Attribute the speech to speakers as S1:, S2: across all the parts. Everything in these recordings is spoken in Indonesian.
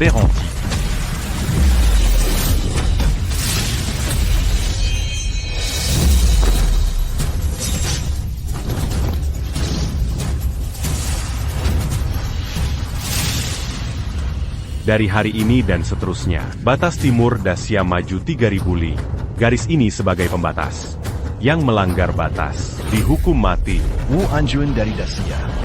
S1: Peranti.
S2: Dari hari ini dan seterusnya, batas timur Dacia maju 3000 li. Garis ini sebagai pembatas. Yang melanggar batas, dihukum mati.
S3: Wu Anjun dari Dacia.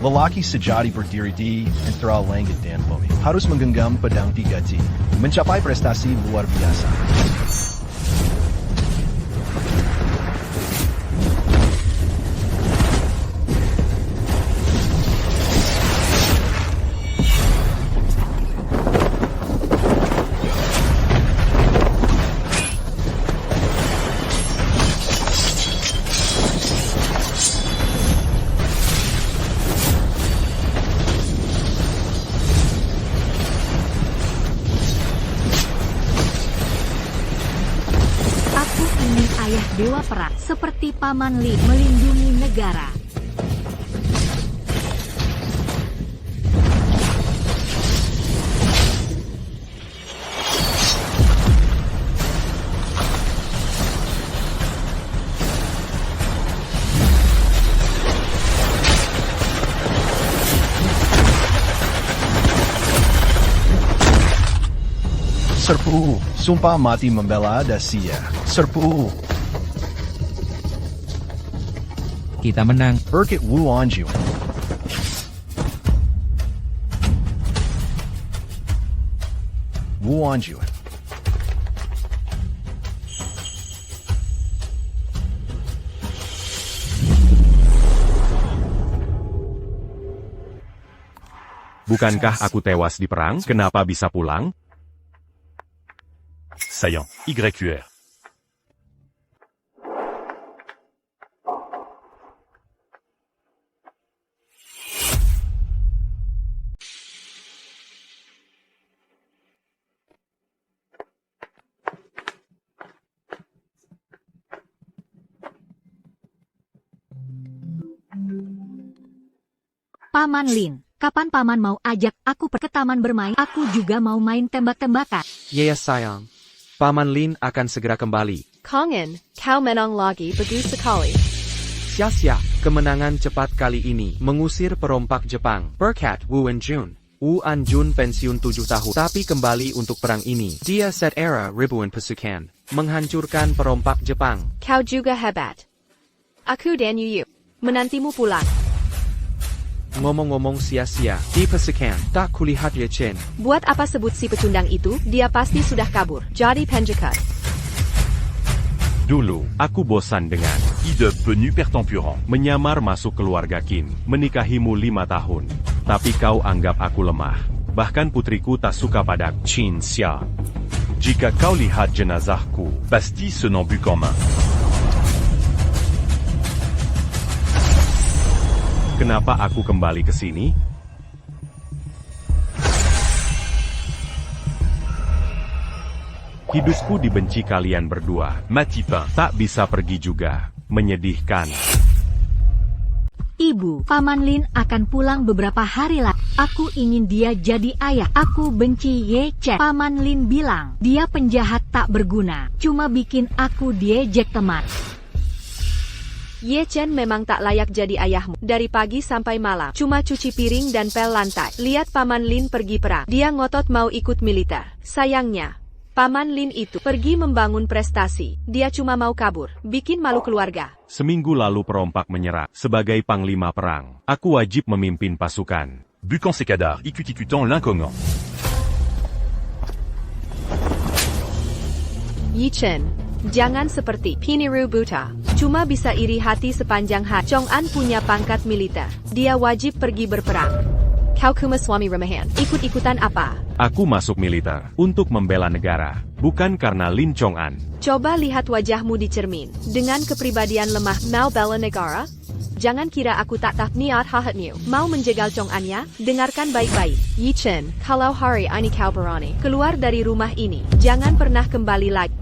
S3: Lalaki sejati berdiri di antara langit dan bumi. Harus menggenggam pedang 3T. Mencapai prestasi luar biasa.
S4: Ayah dewa perang seperti Paman Lin melindungi negara.
S3: Serpu, sumpah mati membela Dacia. Serpu.
S5: Kita menang.
S3: Bukit Wu Anjun. Wu Anjun.
S2: Bukankah aku tewas di perang? Kenapa bisa pulang?
S1: Saillant. YQR.
S4: Paman Lin, kapan Paman mau ajak aku ke taman bermain? Aku juga mau main tembak-tembakan.
S6: Yes sayang. Paman Lin akan segera kembali.
S7: Kongen, kau menang lagi bagus sekali.
S6: Sia-sia, kemenangan cepat kali ini mengusir perompak Jepang. Berkat Wu Anjun. Wu Anjun pensiun 7 tahun, tapi kembali untuk perang ini. Dia set era ribuan pasukan, menghancurkan perompak Jepang.
S7: Kau juga hebat. Aku dan Yuyu menantimu pulang.
S6: Ngomong-ngomong sia-sia, di pasukan, tak kulihat Ye Chen.
S7: Buat apa sebut si pecundang itu? Dia pasti sudah kabur. Jadi penjahat.
S2: Dulu, aku bosan dengan
S1: Ide Penu Pertempuran.
S2: menyamar masuk keluarga Qin, menikahimu 5 tahun. Tapi kau anggap aku lemah. Bahkan putriku tak suka padaku. Qin Xia. Jika kau lihat jenazahku,
S1: Bastille se n'embut qu'en main.
S2: kenapa aku kembali ke sini? Hidupku dibenci kalian berdua.
S1: Matipin.
S2: Tak bisa pergi juga. Menyedihkan.
S4: Ibu, Paman Lin akan pulang beberapa hari lagi. Aku ingin dia jadi ayah. Aku benci Ye Chen. Paman Lin bilang, dia penjahat tak berguna. Cuma bikin aku diejek teman.
S7: Ye Chen memang tak layak jadi ayahmu. Dari pagi sampai malam, cuma cuci piring dan pel lantai. Lihat Paman Lin pergi perang. Dia ngotot mau ikut militer. Sayangnya, Paman Lin itu pergi membangun prestasi. Dia cuma mau kabur, bikin malu keluarga.
S2: Seminggu lalu perompak menyerah. Sebagai panglima perang, aku wajib memimpin pasukan.
S1: Bucan ses cadars, icut-icutant l'incongant.
S7: Ye Chen, jangan seperti Piniru buta. Cuma bisa iri hati sepanjang hari. Chong An punya pangkat militer. Dia wajib pergi berperang. Kau kuma suami remahan. Ikut-ikutan apa?
S2: Aku masuk militer untuk membela negara, bukan karena Lin Chong'an.
S7: Coba lihat wajahmu di cermin. Dengan kepribadian lemah, mau bela negara? Jangan kira aku tak tahu niat hahatmu. Mau menjegal Chong'an ya? Dengarkan baik-baik. Yi Chen, kalau hari ini kau berani keluar dari rumah ini, jangan pernah kembali lagi.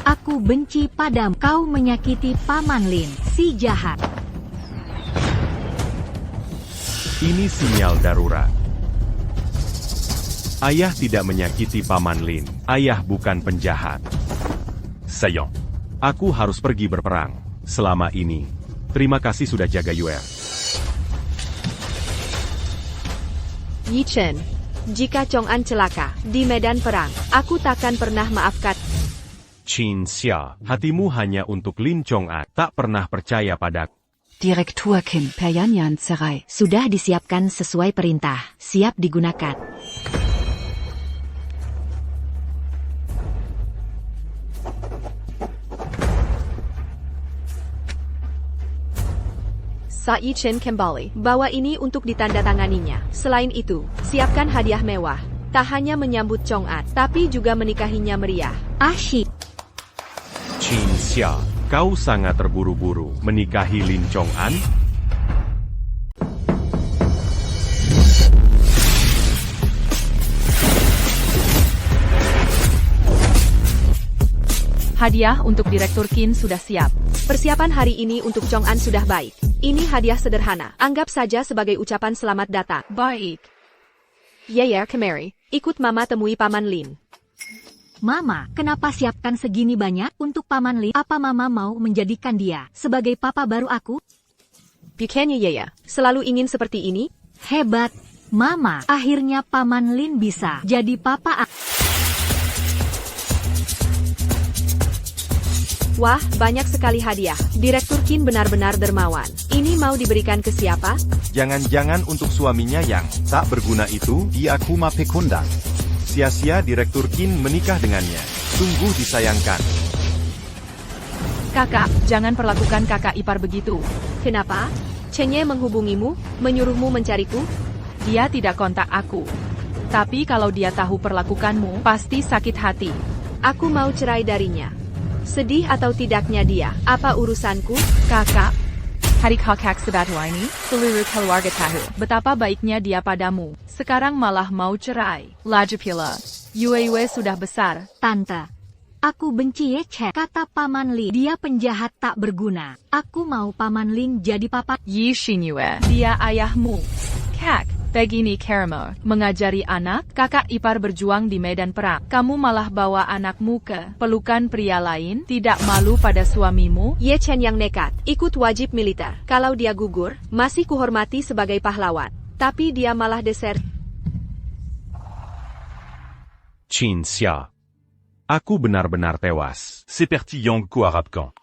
S4: Aku benci padamu. Kau menyakiti Paman Lin, si jahat.
S2: Ini sinyal darurat. Ayah tidak menyakiti Paman Lin. Ayah bukan penjahat.
S1: Saillant.
S2: Aku harus pergi berperang. Selama ini, terima kasih sudah jaga Yue.
S7: Yi Chen, jika Chong'an celaka di medan perang, aku takkan pernah maafkan.
S2: Qin Xia, hatimu hanya untuk Lin Chong'an. Tak pernah percaya padaku.
S8: Direktur Kim Peryanyan Serai.
S4: Sudah disiapkan sesuai perintah. Siap digunakan.
S7: Yi Chen kembali. Bawa ini untuk ditandatanganinya. Selain itu, siapkan hadiah mewah. Tak hanya menyambut Chong'an, tapi juga menikahinya meriah.
S4: Asyik.
S2: Qin Xia, kau sangat terburu-buru menikahi Lin Chong'an?
S7: Hadiah untuk Direktur Qin sudah siap. Persiapan hari ini untuk Chong'an sudah baik. Ini hadiah sederhana. Anggap saja sebagai ucapan selamat datang. Baik. Yeyer, kemari. Ikut Mama temui Paman Lin.
S4: Mama, kenapa siapkan segini banyak untuk Paman Lin? Apa Mama mau menjadikan dia sebagai papa baru aku?
S7: Bukannya Yeyer selalu ingin seperti ini?
S4: Hebat. Mama, akhirnya Paman Lin bisa jadi papa.
S7: Wah, banyak sekali hadiah. Direktur Qin benar-benar dermawan. Ini mau diberikan ke siapa?
S9: Jangan-jangan untuk suaminya yang tak berguna itu, dia Kuma Pekundang. Sia-sia Direktur Qin menikah dengannya. Sungguh disayangkan.
S7: Kakak, jangan perlakukan kakak ipar begitu. Kenapa? Chenye menghubungimu, menyuruhmu mencariku? Dia tidak kontak aku. Tapi kalau dia tahu perlakukanmu, pasti sakit hati. Aku mau cerai darinya. Sedih atau tidaknya dia, apa urusanku? Kakak, hari kakak sebatu ini, seluruh keluarga tahu betapa baiknya dia padamu. Sekarang malah mau cerai. Lajapila, Yue sudah besar.
S4: Tante, aku benci Ye Chen, kata Paman Lin. Dia penjahat tak berguna. Aku mau Paman Lin jadi papa.
S7: Yi Xinyue, dia ayahmu. Kak, begini Karamo, mengajari anak, kakak ipar berjuang di medan perang. Kamu malah bawa anakmu ke pelukan pria lain, tidak malu pada suamimu? Ye Chen yang nekat, ikut wajib militer. Kalau dia gugur, masih kuhormati sebagai pahlawan. Tapi dia malah desert.
S2: Qin Xia, aku benar-benar tewas.
S1: Seperti Yang Ku Arabkan.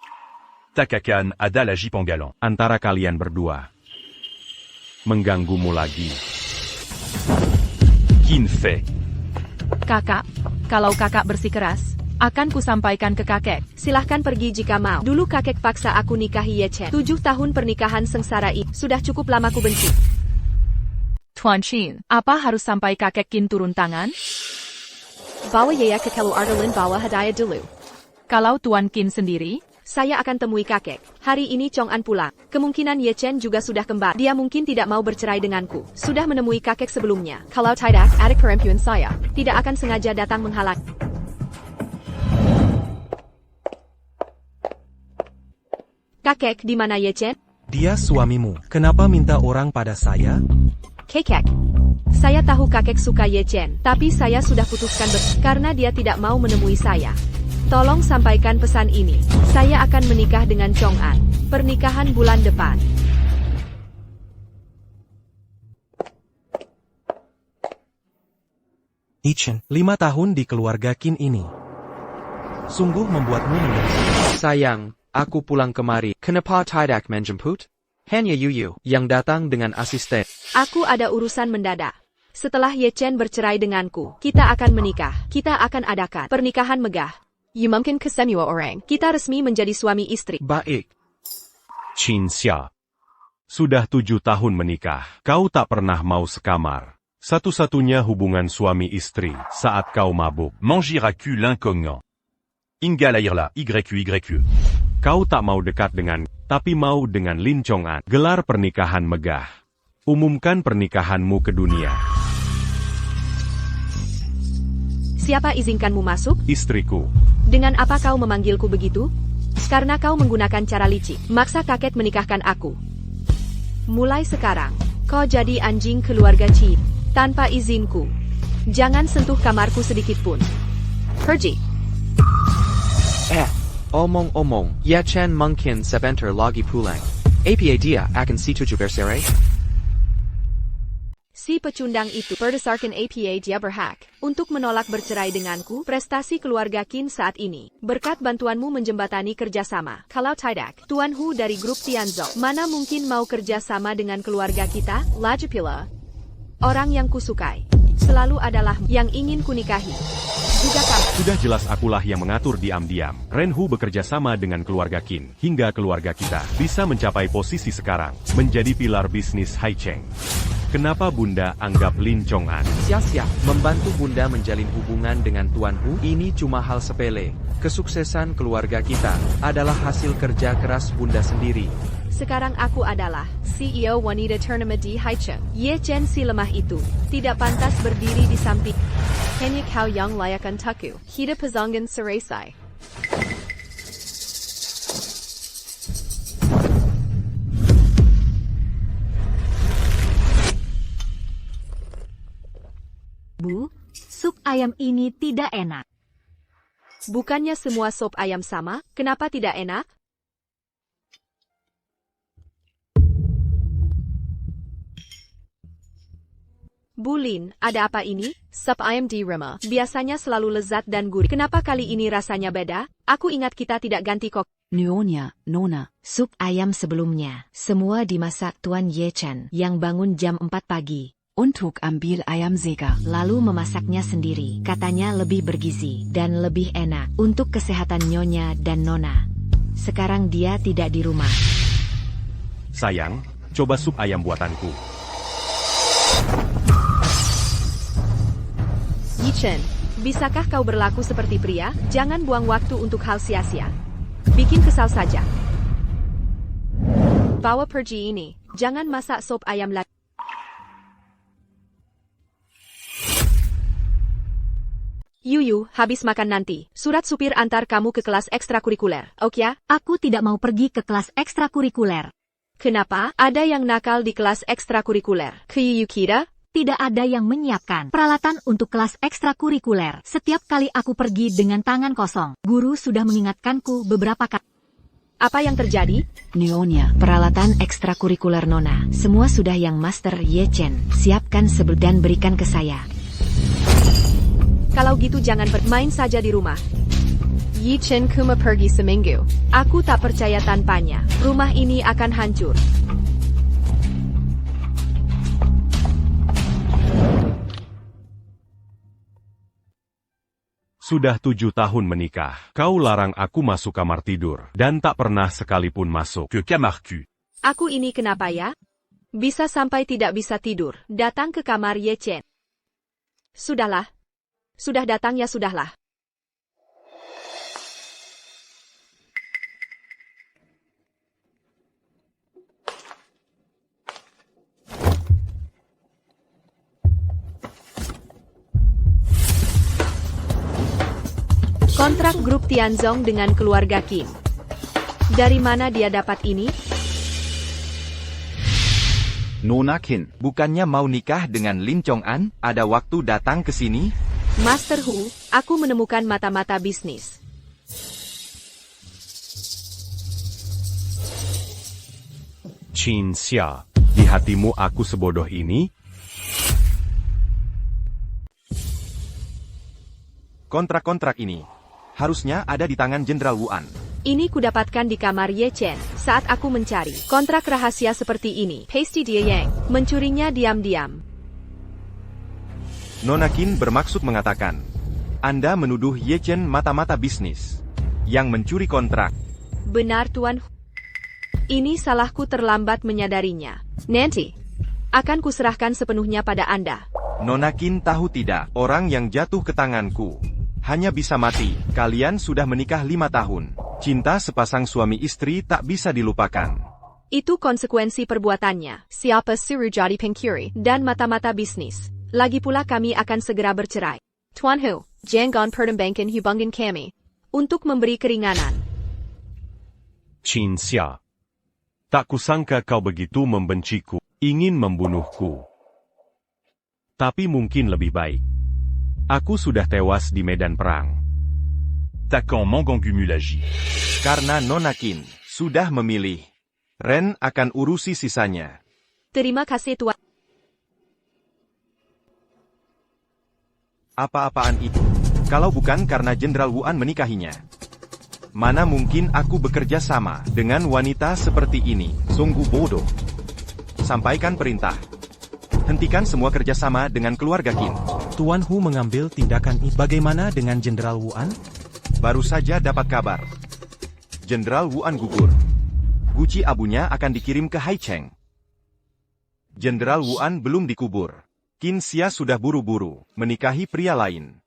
S1: Takakan ada la Jip en galant.
S2: Antara kalian berdua. Mengganggumu lagi.
S1: Qin Fei.
S7: Kakak, kalau kakak bersikeras, akan kusampaikan ke kakek. Silahkan pergi jika mau. Dulu kakek paksa aku nikahi Ye Chen. 7 tahun pernikahan sengsara ini. Sudah cukup lama ku benci. Tuan Qin, apa harus sampai kakek Qin turun tangan? Bawa Yeya ke keluarga Lin, bawa hadiah dulu. Kalau Tuan Qin sendiri, saya akan temui kakek. Hari ini Chong'an pulang. Kemungkinan Ye Chen juga sudah kembar. Dia mungkin tidak mau bercerai denganku. Sudah menemui kakek sebelumnya. Kalau tidak, adik perempuan saya tidak akan sengaja datang menghalang. Kakek, di mana Ye Chen?
S10: Dia suamimu. Kenapa minta orang pada saya?
S7: Kakek, saya tahu kakek suka Ye Chen, tapi saya sudah putuskan karena dia tidak mau menemui saya. Tolong sampaikan pesan ini. Saya akan menikah dengan Chong'an. Pernikahan bulan depan.
S10: Yi Chen, 5 tahun di keluarga Qin ini. Sungguh membuatmu menderita.
S6: Sayang, aku pulang kemari. Kenapa tidak menjemput? Hanya Yuyu yang datang dengan asisten.
S7: Aku ada urusan mendadak. Setelah Ye Chen bercerai denganku, kita akan menikah. Kita akan adakan pernikahan megah. Mungkin ke semua orang. Kita resmi menjadi suami istri.
S6: Baik.
S2: Qin Xia, Sudah 7 tahun menikah, kau tak pernah mau sekamar. Satu-satunya hubungan suami istri saat kau mabuk.
S1: Mangiraku l'incognant. Ingalairla, YQ.
S2: Kau tak mau dekat dengan, tapi mau dengan Lin Chong-an. Gelar pernikahan megah. Umumkan pernikahanmu ke dunia.
S7: Siapa izinkanmu masuk?
S2: Istriku.
S7: Dengan apa kau memanggilku begitu? Karena kau menggunakan cara licik, maksa kakek menikahkan aku. Mulai sekarang, kau jadi anjing keluarga Chi, tanpa izinku. Jangan sentuh kamarku sedikit pun. Pergi.
S6: Omong-omong, Ye Chen mungkin sebentar lagi pulang. Apa dia akan si 7 bercerai?
S7: Si pecundang itu berdasarkan APA dia berhak untuk menolak bercerai denganku. Prestasi keluarga Qin saat ini berkat bantuanmu menjembatani kerjasama. Kalau tidak, Tuan Hu dari grup Tianzong mana mungkin mau kerjasama dengan keluarga kita? Lagi pula, orang yang kusukai selalu adalah yang ingin kunikahi. Juga kamu.
S2: Sudah jelas akulah yang mengatur diam-diam. Ren Hu bekerja sama dengan keluarga Qin, hingga keluarga kita bisa mencapai posisi sekarang, menjadi pilar bisnis Hai Cheng. Kenapa Bunda anggap Lin Chong-an?
S6: Sia-sia, membantu Bunda menjalin hubungan dengan Tuan Hu, ini cuma hal sepele. Kesuksesan keluarga kita adalah hasil kerja keras Bunda sendiri.
S7: Sekarang aku adalah CEO wanita tournament di Haicheng. Ye Chen si lemah itu tidak pantas berdiri di samping. Hanya kau yang layak untukku. Hidup pezongan seresai.
S4: Bu, sup ayam ini tidak enak.
S7: Bukannya semua sop ayam sama, kenapa tidak enak? Bulin, ada apa ini? Sup ayam di rumah biasanya selalu lezat dan gurih. Kenapa kali ini rasanya beda? Aku ingat kita tidak ganti kok.
S8: Nyonya, Nona.
S4: Sup ayam sebelumnya, semua dimasak Tuan Ye Chen yang bangun jam 4 pagi.
S8: Untuk ambil ayam segar.
S4: Lalu memasaknya sendiri. Katanya lebih bergizi dan lebih enak untuk kesehatan Nyonya dan Nona. Sekarang dia tidak di rumah.
S2: Sayang, coba sup ayam buatanku.
S7: Yi Chen, bisakah kau berlaku seperti pria? Jangan buang waktu untuk hal sia-sia. Bikin kesal saja. Bawa pergi ini. Jangan masak sop ayam lagi. Yuyu, habis makan nanti. Surat supir antar kamu ke kelas ekstrakurikuler. Oke ya?
S4: Aku tidak mau pergi ke kelas ekstrakurikuler.
S7: Kenapa? Ada yang nakal di kelas ekstrakurikuler. Yuyu kira?
S4: Tidak ada yang menyiapkan peralatan untuk kelas ekstrakurikuler. Setiap kali aku pergi dengan tangan kosong, guru sudah mengingatkanku beberapa kali.
S7: Apa yang terjadi?
S8: Nyonya,
S4: Peralatan ekstrakurikuler Nona, semua sudah yang Master Ye Chen. Siapkan dan berikan ke saya.
S7: Kalau gitu jangan bermain saja di rumah. Yi Chen cuma pergi seminggu. Aku tak percaya tanpanya. Rumah ini akan hancur.
S2: Sudah 7 tahun menikah, kau larang aku masuk kamar tidur, dan tak pernah sekalipun masuk
S1: Que camarcu.
S7: Aku ini kenapa ya? Bisa sampai tidak bisa tidur. Datang ke kamar Ye Chen. Sudahlah. Sudah datang ya sudahlah. Kontrak grup Tianzong dengan keluarga Qin. Dari mana dia dapat ini?
S9: Nona Qin, bukannya mau nikah dengan Lin Chong-an? Ada waktu datang ke sini?
S7: Master Hu, aku menemukan mata-mata bisnis.
S2: Qin Xia, di hatimu aku sebodoh ini?
S9: Kontrak-kontrak ini harusnya ada di tangan Jenderal Wuan.
S7: Ini kudapatkan di kamar Ye Chen saat aku mencari kontrak rahasia seperti ini. Pasti dia yang mencurinya diam-diam.
S9: Nona Qin bermaksud mengatakan, Anda menuduh Ye Chen mata-mata bisnis yang mencuri kontrak.
S7: Benar Tuan Hu. Ini salahku terlambat menyadarinya. Nanti, akan kuserahkan sepenuhnya pada Anda.
S9: Nona Qin tahu tidak, orang yang jatuh ke tanganku hanya bisa mati. Kalian sudah menikah 5 tahun. Cinta sepasang suami istri tak bisa dilupakan.
S7: Itu konsekuensi perbuatannya. Siapa suruh jadi pencuri dan mata-mata bisnis. Lagi pula kami akan segera bercerai. Tuan Hu, jangan pertimbangkan hubungan kami untuk memberi keringanan.
S2: Qin Xia. Tak kusangka kau begitu membenciku, ingin membunuhku. Tapi mungkin lebih baik. Aku sudah tewas di medan perang.
S1: Takan Mangangumulagi.
S9: Karena Nona Qin sudah memilih, Ren akan urusi sisanya.
S7: Terima kasih Tuan.
S9: Apa-apaan itu? Kalau bukan karena Jenderal Wuan menikahinya. Mana mungkin aku bekerja sama dengan wanita seperti ini? Sungguh bodoh. Sampaikan perintah. Hentikan semua kerjasama dengan keluarga Qin.
S10: Tuan Hu mengambil tindakan ini. Bagaimana dengan Jenderal Wuan?
S9: Baru saja dapat kabar. Jenderal Wuan gugur. Guci abunya akan dikirim ke Haicheng. Jenderal Wuan belum dikubur. Qin Xia sudah buru-buru menikahi pria lain.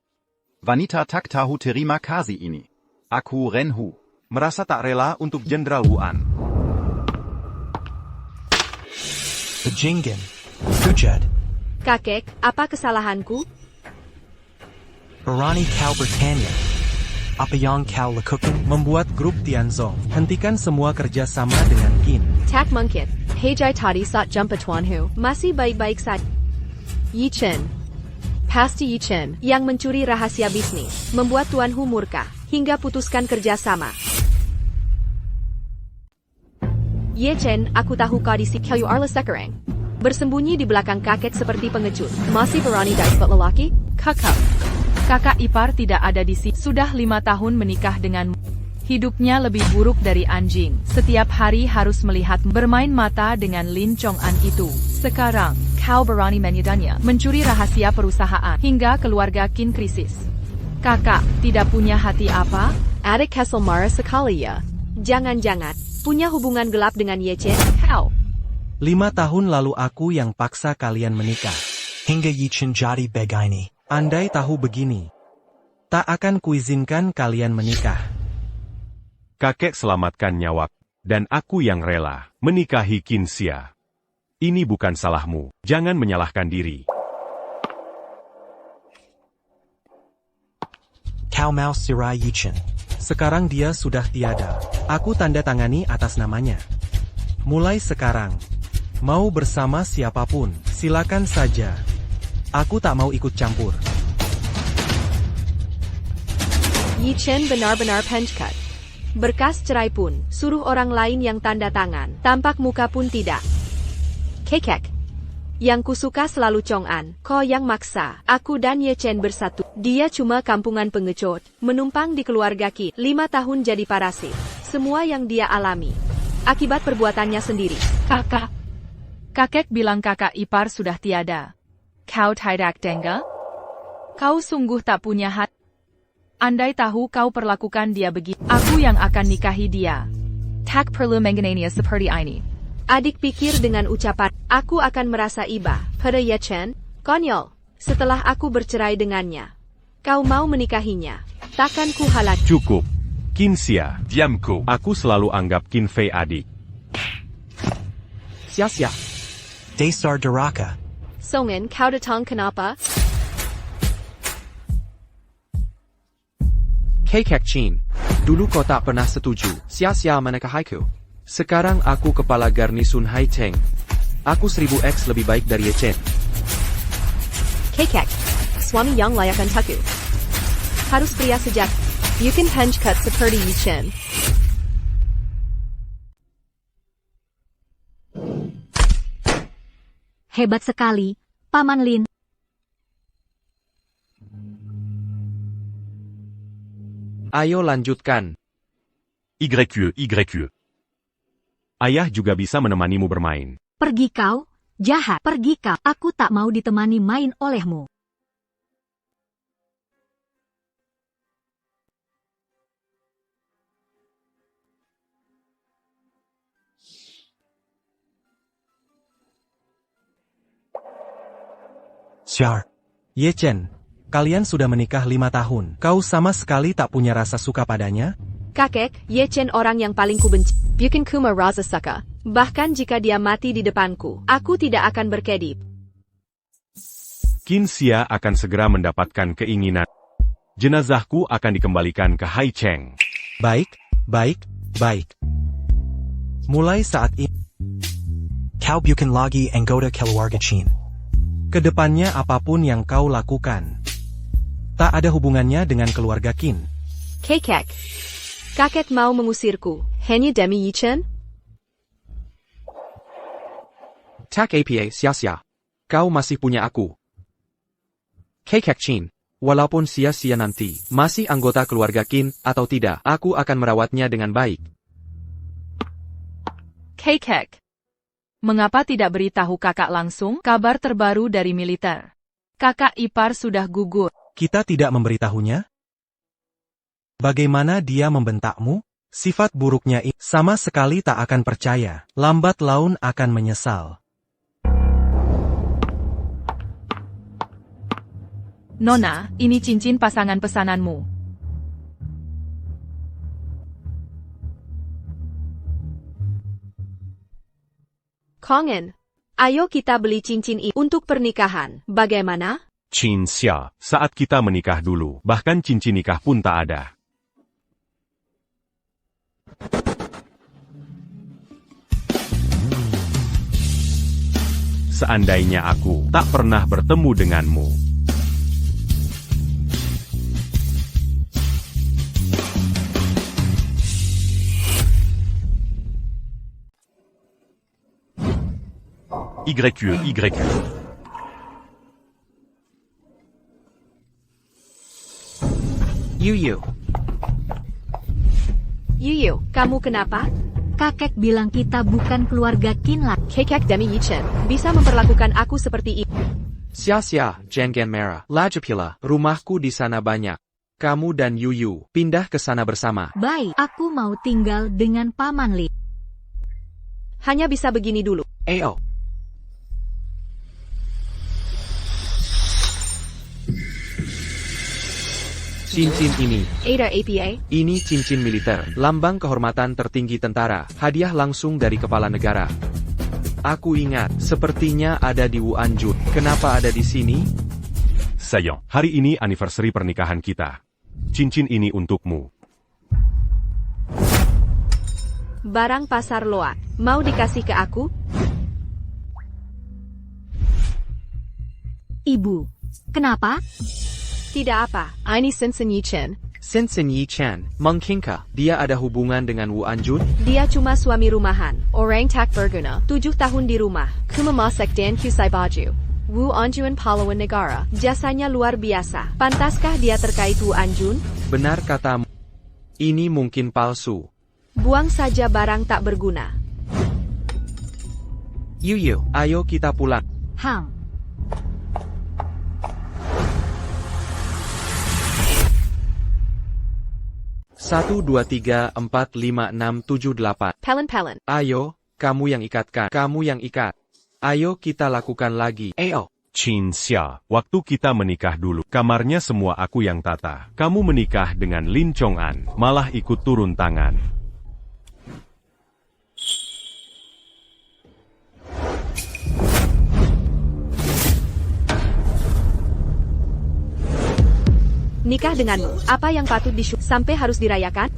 S3: Wanita tak tahu terima kasih ini. Aku Ren Hu.
S9: Merasa tak rela untuk Jenderal Wuan.
S10: Bejingen. Hujad.
S7: Kakek, apa kesalahanku?
S10: Berani kau bertanya. Apa yang kau lakukan? Membuat grup Tianzong. Hentikan semua kerja sama dengan Qin.
S7: Tak mungkin. Hejai tadi saat jumpa Tuan Hu. Masih baik-baik saja. Yi Chen. Pasti Yi Chen yang mencuri rahasia bisnis. Membuat Tuan Hu murka. Hingga putuskan kerjasama. Ye Chen, aku tahu kau di sini. Kau arla sekarang. Bersembunyi di belakang kakek seperti pengecut. Masih berani dapat lelaki?
S11: Kakak ipar tidak ada di sini. Sudah 5 tahun menikah denganmu. Hidupnya lebih buruk dari anjing. Setiap hari harus melihat bermain mata dengan Lin Chong'an itu. Sekarang, kau berani menyedanya. Mencuri rahasia perusahaan. Hingga keluarga Qin krisis. Kakak, tidak punya hati apa?
S7: Adik Kessel marah sekali ya. Jangan-jangan, punya hubungan gelap dengan Ye Chen. Kau.
S10: 5 tahun lalu aku yang paksa kalian menikah. Hingga Yi Chen jadi begini. Andai tahu begini, tak akan kuizinkan kalian menikah.
S2: Kakek selamatkan nyawa, dan aku yang rela menikahi Qin Xia. Ini bukan salahmu, jangan menyalahkan diri.
S10: Kau mau sirai Yi Chen. Sekarang dia sudah tiada. Aku tanda tangani atas namanya. Mulai sekarang, mau bersama siapapun, silakan saja. Aku tak mau ikut campur.
S7: Yi Chen benar-benar pencekat. Berkas cerai pun, suruh orang lain yang tanda tangan. Tampak muka pun tidak. Kekek. Yang kusuka selalu Chong'an, kau yang maksa. Aku dan Ye Chen bersatu. Dia cuma kampungan pengecut. Menumpang di keluarga Qin. 5 tahun jadi parasit. Semua yang dia alami. Akibat perbuatannya sendiri.
S11: Kakek bilang kakak ipar sudah tiada. Kau tidak dengar? Kau sungguh tak punya hati. Andai tahu kau perlakukan dia begitu, aku yang akan nikahi dia. Tak perlu mengenainya seperti ini.
S7: Adik pikir dengan ucapan, aku akan merasa iba pada Ye Chen. Konyol, setelah aku bercerai dengannya. Kau mau menikahinya. Takkan ku halat.
S2: Cukup. Qin Xia.
S1: Diamko.
S2: Aku selalu anggap Qin Fei adik.
S10: Sia-sia. Dasar deraka.
S7: Songen, kau datang kenapa?
S6: Kekek Qin. Dulu kau tak pernah setuju. Sia-sia menikahiku. Sekarang aku kepala garnisun Haicheng. Aku 1000x lebih baik dari Ye Chen.
S7: Kekek. Suami yang layak untukku. Harus pria sejati. You can punch cut seperti Yi Chen.
S4: Hebat sekali, Paman Lin.
S6: Ayo lanjutkan.
S1: YE.
S2: Ayah juga bisa menemanimu bermain.
S4: Pergi kau, jahat. Pergi kau. Aku tak mau ditemani main olehmu.
S10: Syar. Ye Chen, kalian sudah menikah 5 tahun. Kau sama sekali tak punya rasa suka padanya?
S7: Kakek, Ye Chen orang yang paling kubenci. Bukan kuma rasa suka. Bahkan jika dia mati di depanku, aku tidak akan berkedip.
S2: Qin Xia akan segera mendapatkan keinginan. Jenazahku akan dikembalikan ke Hai Cheng.
S10: Baik, baik, baik. Mulai saat ini,
S12: kau bukan lagi anggota keluarga Qin.
S10: kedepannya apapun yang kau lakukan, tak ada hubungannya dengan keluarga Qin.
S7: Kakek. Kakek mau mengusirku, hanya demi Yi Chen?
S6: Tak apa sia-sia. Kau masih punya aku. Kakek Qin. Walaupun sia-sia nanti, masih anggota keluarga Qin atau tidak, aku akan merawatnya dengan baik.
S11: Kakek. Mengapa tidak beritahu kakak langsung kabar terbaru dari militer? Kakak ipar sudah gugur.
S10: Kita tidak memberitahunya? Bagaimana dia membentakmu? Sifat buruknya ini sama sekali tak akan percaya. Lambat laun akan menyesal.
S11: Nona, ini cincin pasangan pesananmu.
S7: Kongen, ayo kita beli cincin ini untuk pernikahan. Bagaimana?
S2: Qin Xia, saat kita menikah dulu, bahkan cincin nikah pun tak ada. Seandainya aku tak pernah bertemu denganmu, YQ.
S6: Yu.
S7: Yu, kamu kenapa?
S4: Kakek bilang kita bukan keluarga Qin lah.
S7: Kakek demi Yi Chen, bisa memperlakukan aku seperti ini.
S6: Sia-sia, jangan merah. Lajapila, rumahku di sana banyak. Kamu dan Yu, pindah ke sana bersama.
S4: Baik, aku mau tinggal dengan Paman Li.
S7: Hanya bisa begini dulu.
S6: Ayo. Cincin ini.
S7: Ada APA?
S6: Ini cincin militer, lambang kehormatan tertinggi tentara, hadiah langsung dari kepala negara. Aku ingat, sepertinya ada di Wuanjun. Kenapa ada di sini?
S2: Sayang, hari ini anniversary pernikahan kita. Cincin ini untukmu.
S7: Barang pasar loak. Mau dikasih ke aku?
S4: Ibu, kenapa?
S7: Tidak apa, ini Sensen Yi Chen.
S6: Sensen Yi Chen, mungkinkah dia ada hubungan dengan Wuanjun?
S7: Dia cuma suami rumahan. Orang tak berguna. 7 tahun di rumah. Kumamasak dan kusai baju. Wuanjun pahlawan negara. Jasanya luar biasa. Pantaskah dia terkait Wuanjun?
S6: Benar katamu. Ini mungkin palsu.
S7: Buang saja barang tak berguna.
S6: Yu, ayo kita pulang. 1, 2, 3, 4, 5, 6, 7, 8.
S7: Pelen.
S6: Ayo, kamu yang ikatkan. Kamu yang ikat. Ayo kita lakukan lagi. Ayo.
S2: Qin Xia, waktu kita menikah dulu, kamarnya semua aku yang tata. Kamu menikah dengan Lin Chong'an, malah ikut turun tangan.
S7: Nikah denganmu, apa yang patut sampai harus dirayakan?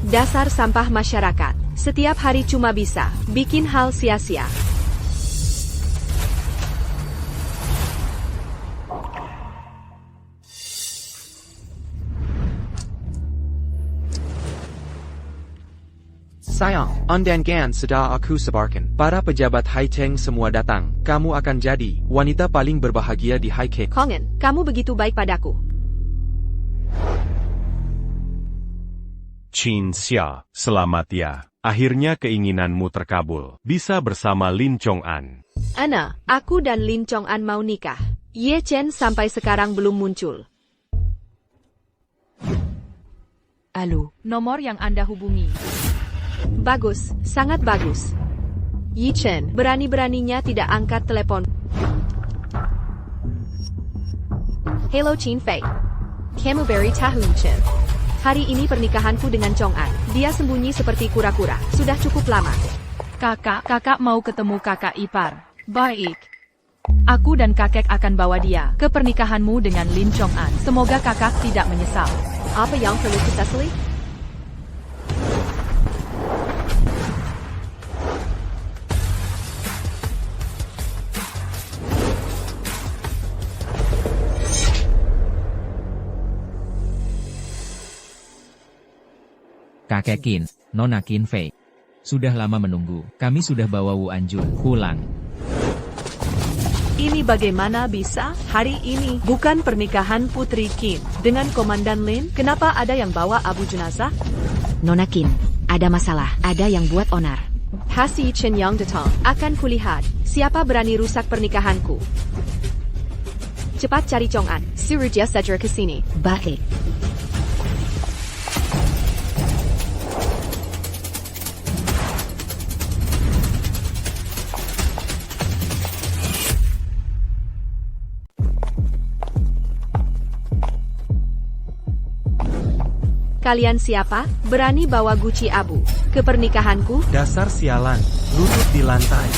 S7: Dasar sampah masyarakat. Setiap hari cuma bisa bikin hal sia-sia.
S6: Sayang, undangan sudah aku sebarkan. Para pejabat Hai Cheng semua datang. Kamu akan jadi wanita paling berbahagia di Hai Cheng.
S7: Kongen, kamu begitu baik padaku.
S2: Qin Xia, selamat ya. Akhirnya keinginanmu terkabul. Bisa bersama Lin Chong'an.
S7: Ana, aku dan Lin Chong'an mau nikah. Ye Chen sampai sekarang belum muncul.
S8: Halo.
S11: Nomor yang Anda hubungi.
S7: Bagus, sangat bagus. Yi Chen, berani-beraninya tidak angkat telepon. Hello Qin Fei. Kamu baru tahu Chen. Hari ini pernikahanku dengan Chong An. Dia sembunyi seperti kura-kura. Sudah cukup lama.
S11: Kakak mau ketemu kakak ipar. Baik. Aku dan kakek akan bawa dia ke pernikahanmu dengan Lin Chong An. Semoga kakak tidak menyesal.
S7: Apa yang perlu kita sesali?
S5: Kakek Qin, Nona Qin Fei. Sudah lama menunggu, kami sudah bawa Wu Anjun pulang.
S13: Ini bagaimana bisa? Hari ini bukan pernikahan Putri Qin dengan Komandan Lin. Kenapa ada yang bawa abu jenazah?
S4: Nona Qin, ada masalah. Ada yang buat onar.
S7: Hasi Chen yang datang. Akan kulihat siapa berani rusak pernikahanku. Cepat cari Chong An. Suruh dia segera ke sini.
S4: Baik.
S7: Kalian siapa? Berani bawa guci abu ke pernikahanku?
S10: Dasar sialan, lutut di lantai.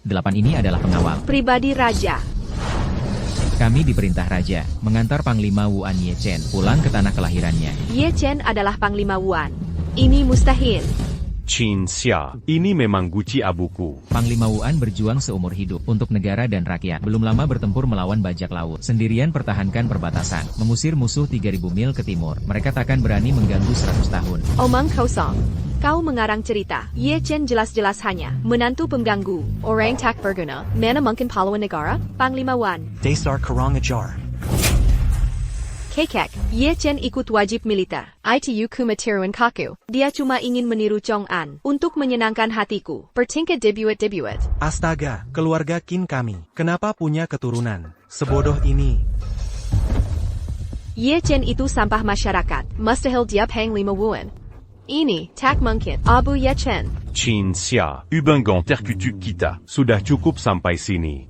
S5: Delapan ini adalah pengawal
S7: Pribadi Raja.
S5: Kami diperintah Raja mengantar Panglima Wuan Ye Chen pulang ke tanah kelahirannya.
S7: Ye Chen adalah Panglima Wuan. Ini mustahil.
S2: Qin Xia, ini memang guci abuku.
S5: Panglima Wuan berjuang seumur hidup untuk negara dan rakyat. Belum lama bertempur melawan bajak laut. Sendirian pertahankan perbatasan, mengusir musuh 3.000 mil ke timur. Mereka takkan berani mengganggu 100 tahun.
S7: Omong kosong. Kau mengarang cerita. Ye Chen jelas-jelas hanya menantu pengganggu. Orang tak berguna. Mana mungkin pahlawan negara? Panglima Wuan.
S12: Desar Karang Ajar.
S7: Kekek, Ye Chen ikut wajib militer. Itu kumatiruan kaku. Dia cuma ingin meniru Chong An untuk menyenangkan hatiku. Bertingkat debuit.
S10: Astaga, keluarga Qin kami. Kenapa punya keturunan sebodoh ini?
S7: Ye Chen itu sampah masyarakat. Mustahil dia Panglima Wuan. Ini tak mungkin. Abu Ye Chen.
S2: Qin Xia, Ubengan terkutuk kita. Sudah cukup sampai sini.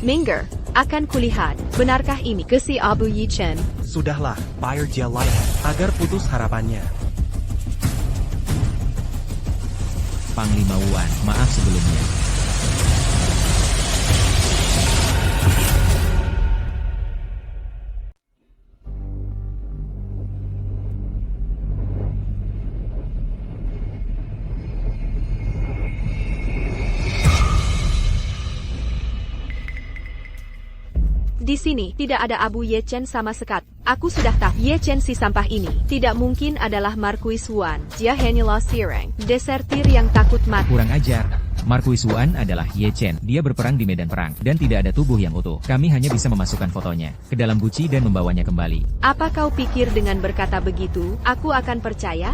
S7: Minggir. Akan kulihat, benarkah ini ke si Abu Ye Chen?
S10: Sudahlah, bayar dia lain, agar putus harapannya.
S5: Panglima Wuan, maaf sebelumnya.
S7: Di sini, tidak ada Abu Ye Chen sama sekali. Aku sudah tahu, Ye Chen si sampah ini, tidak mungkin adalah Marquis Wuan. Dia hanyalah seorang desertir yang takut mati.
S5: Kurang ajar. Marquis Wuan adalah Ye Chen. Dia berperang di medan perang, dan tidak ada tubuh yang utuh. Kami hanya bisa memasukkan fotonya ke dalam guci dan membawanya kembali.
S7: Apa kau pikir dengan berkata begitu, aku akan percaya?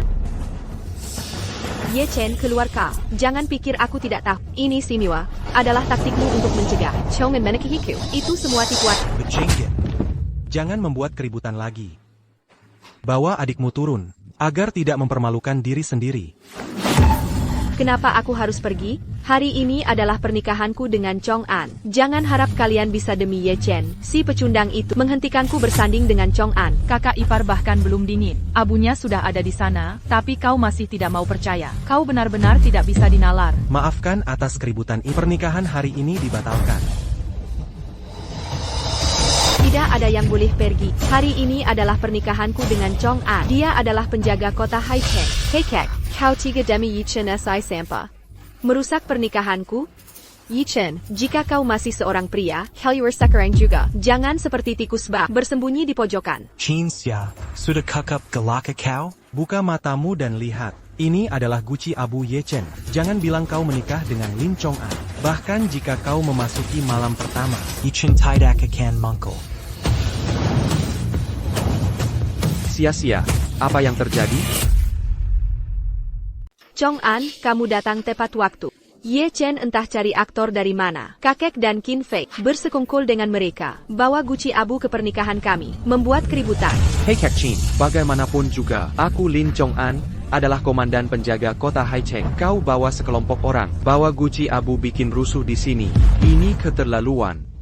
S7: Ye Chen, keluar kau. Jangan pikir aku tidak tahu. Ini Simiwa adalah taktikmu untuk mencegah Chong An menekihiku. Itu semua tipuan.
S10: Bejenggit. Jangan membuat keributan lagi. Bawa adikmu turun, agar tidak mempermalukan diri sendiri.
S7: Kenapa aku harus pergi? Hari ini adalah pernikahanku dengan Chong An. Jangan harap kalian bisa demi Ye Chen, si pecundang itu, menghentikanku bersanding dengan Chong An.
S11: Kakak ipar bahkan belum dingin. Abunya sudah ada di sana, tapi kau masih tidak mau percaya. Kau benar-benar tidak bisa dinalar.
S10: Maafkan atas keributan ini. Pernikahan hari ini dibatalkan.
S7: Tidak ada yang boleh pergi. Hari ini adalah pernikahanku dengan Chong An. Dia adalah penjaga kota Haicheng. Kekek, kau 3 demi Ye Chen si sampah. Merusak pernikahanku? Ye Chen, jika kau masih seorang pria, kau sekarang juga. Jangan seperti tikus bak bersembunyi di pojokan.
S12: Qin Xia, sudah kakap galaka kau?
S10: Buka matamu dan lihat. Ini adalah guci Abu Ye Chen. Jangan bilang kau menikah dengan Lin Chong An. Bahkan jika kau memasuki malam pertama.
S12: Ye Chen tidak akan mangkul.
S6: Sia-sia, apa yang terjadi?
S7: Chong An, kamu datang tepat waktu. Ye Chen entah cari aktor dari mana. Kakek dan Qin Fei bersekongkol dengan mereka. Bawa guci abu ke pernikahan kami. Membuat keributan.
S6: Hei Kek Qin, bagaimanapun juga, aku Lin Chong An. adalah komandan penjaga kota Haicheng. Kau bawa sekelompok orang, bawa guci abu bikin rusuh di sini. Ini keterlaluan.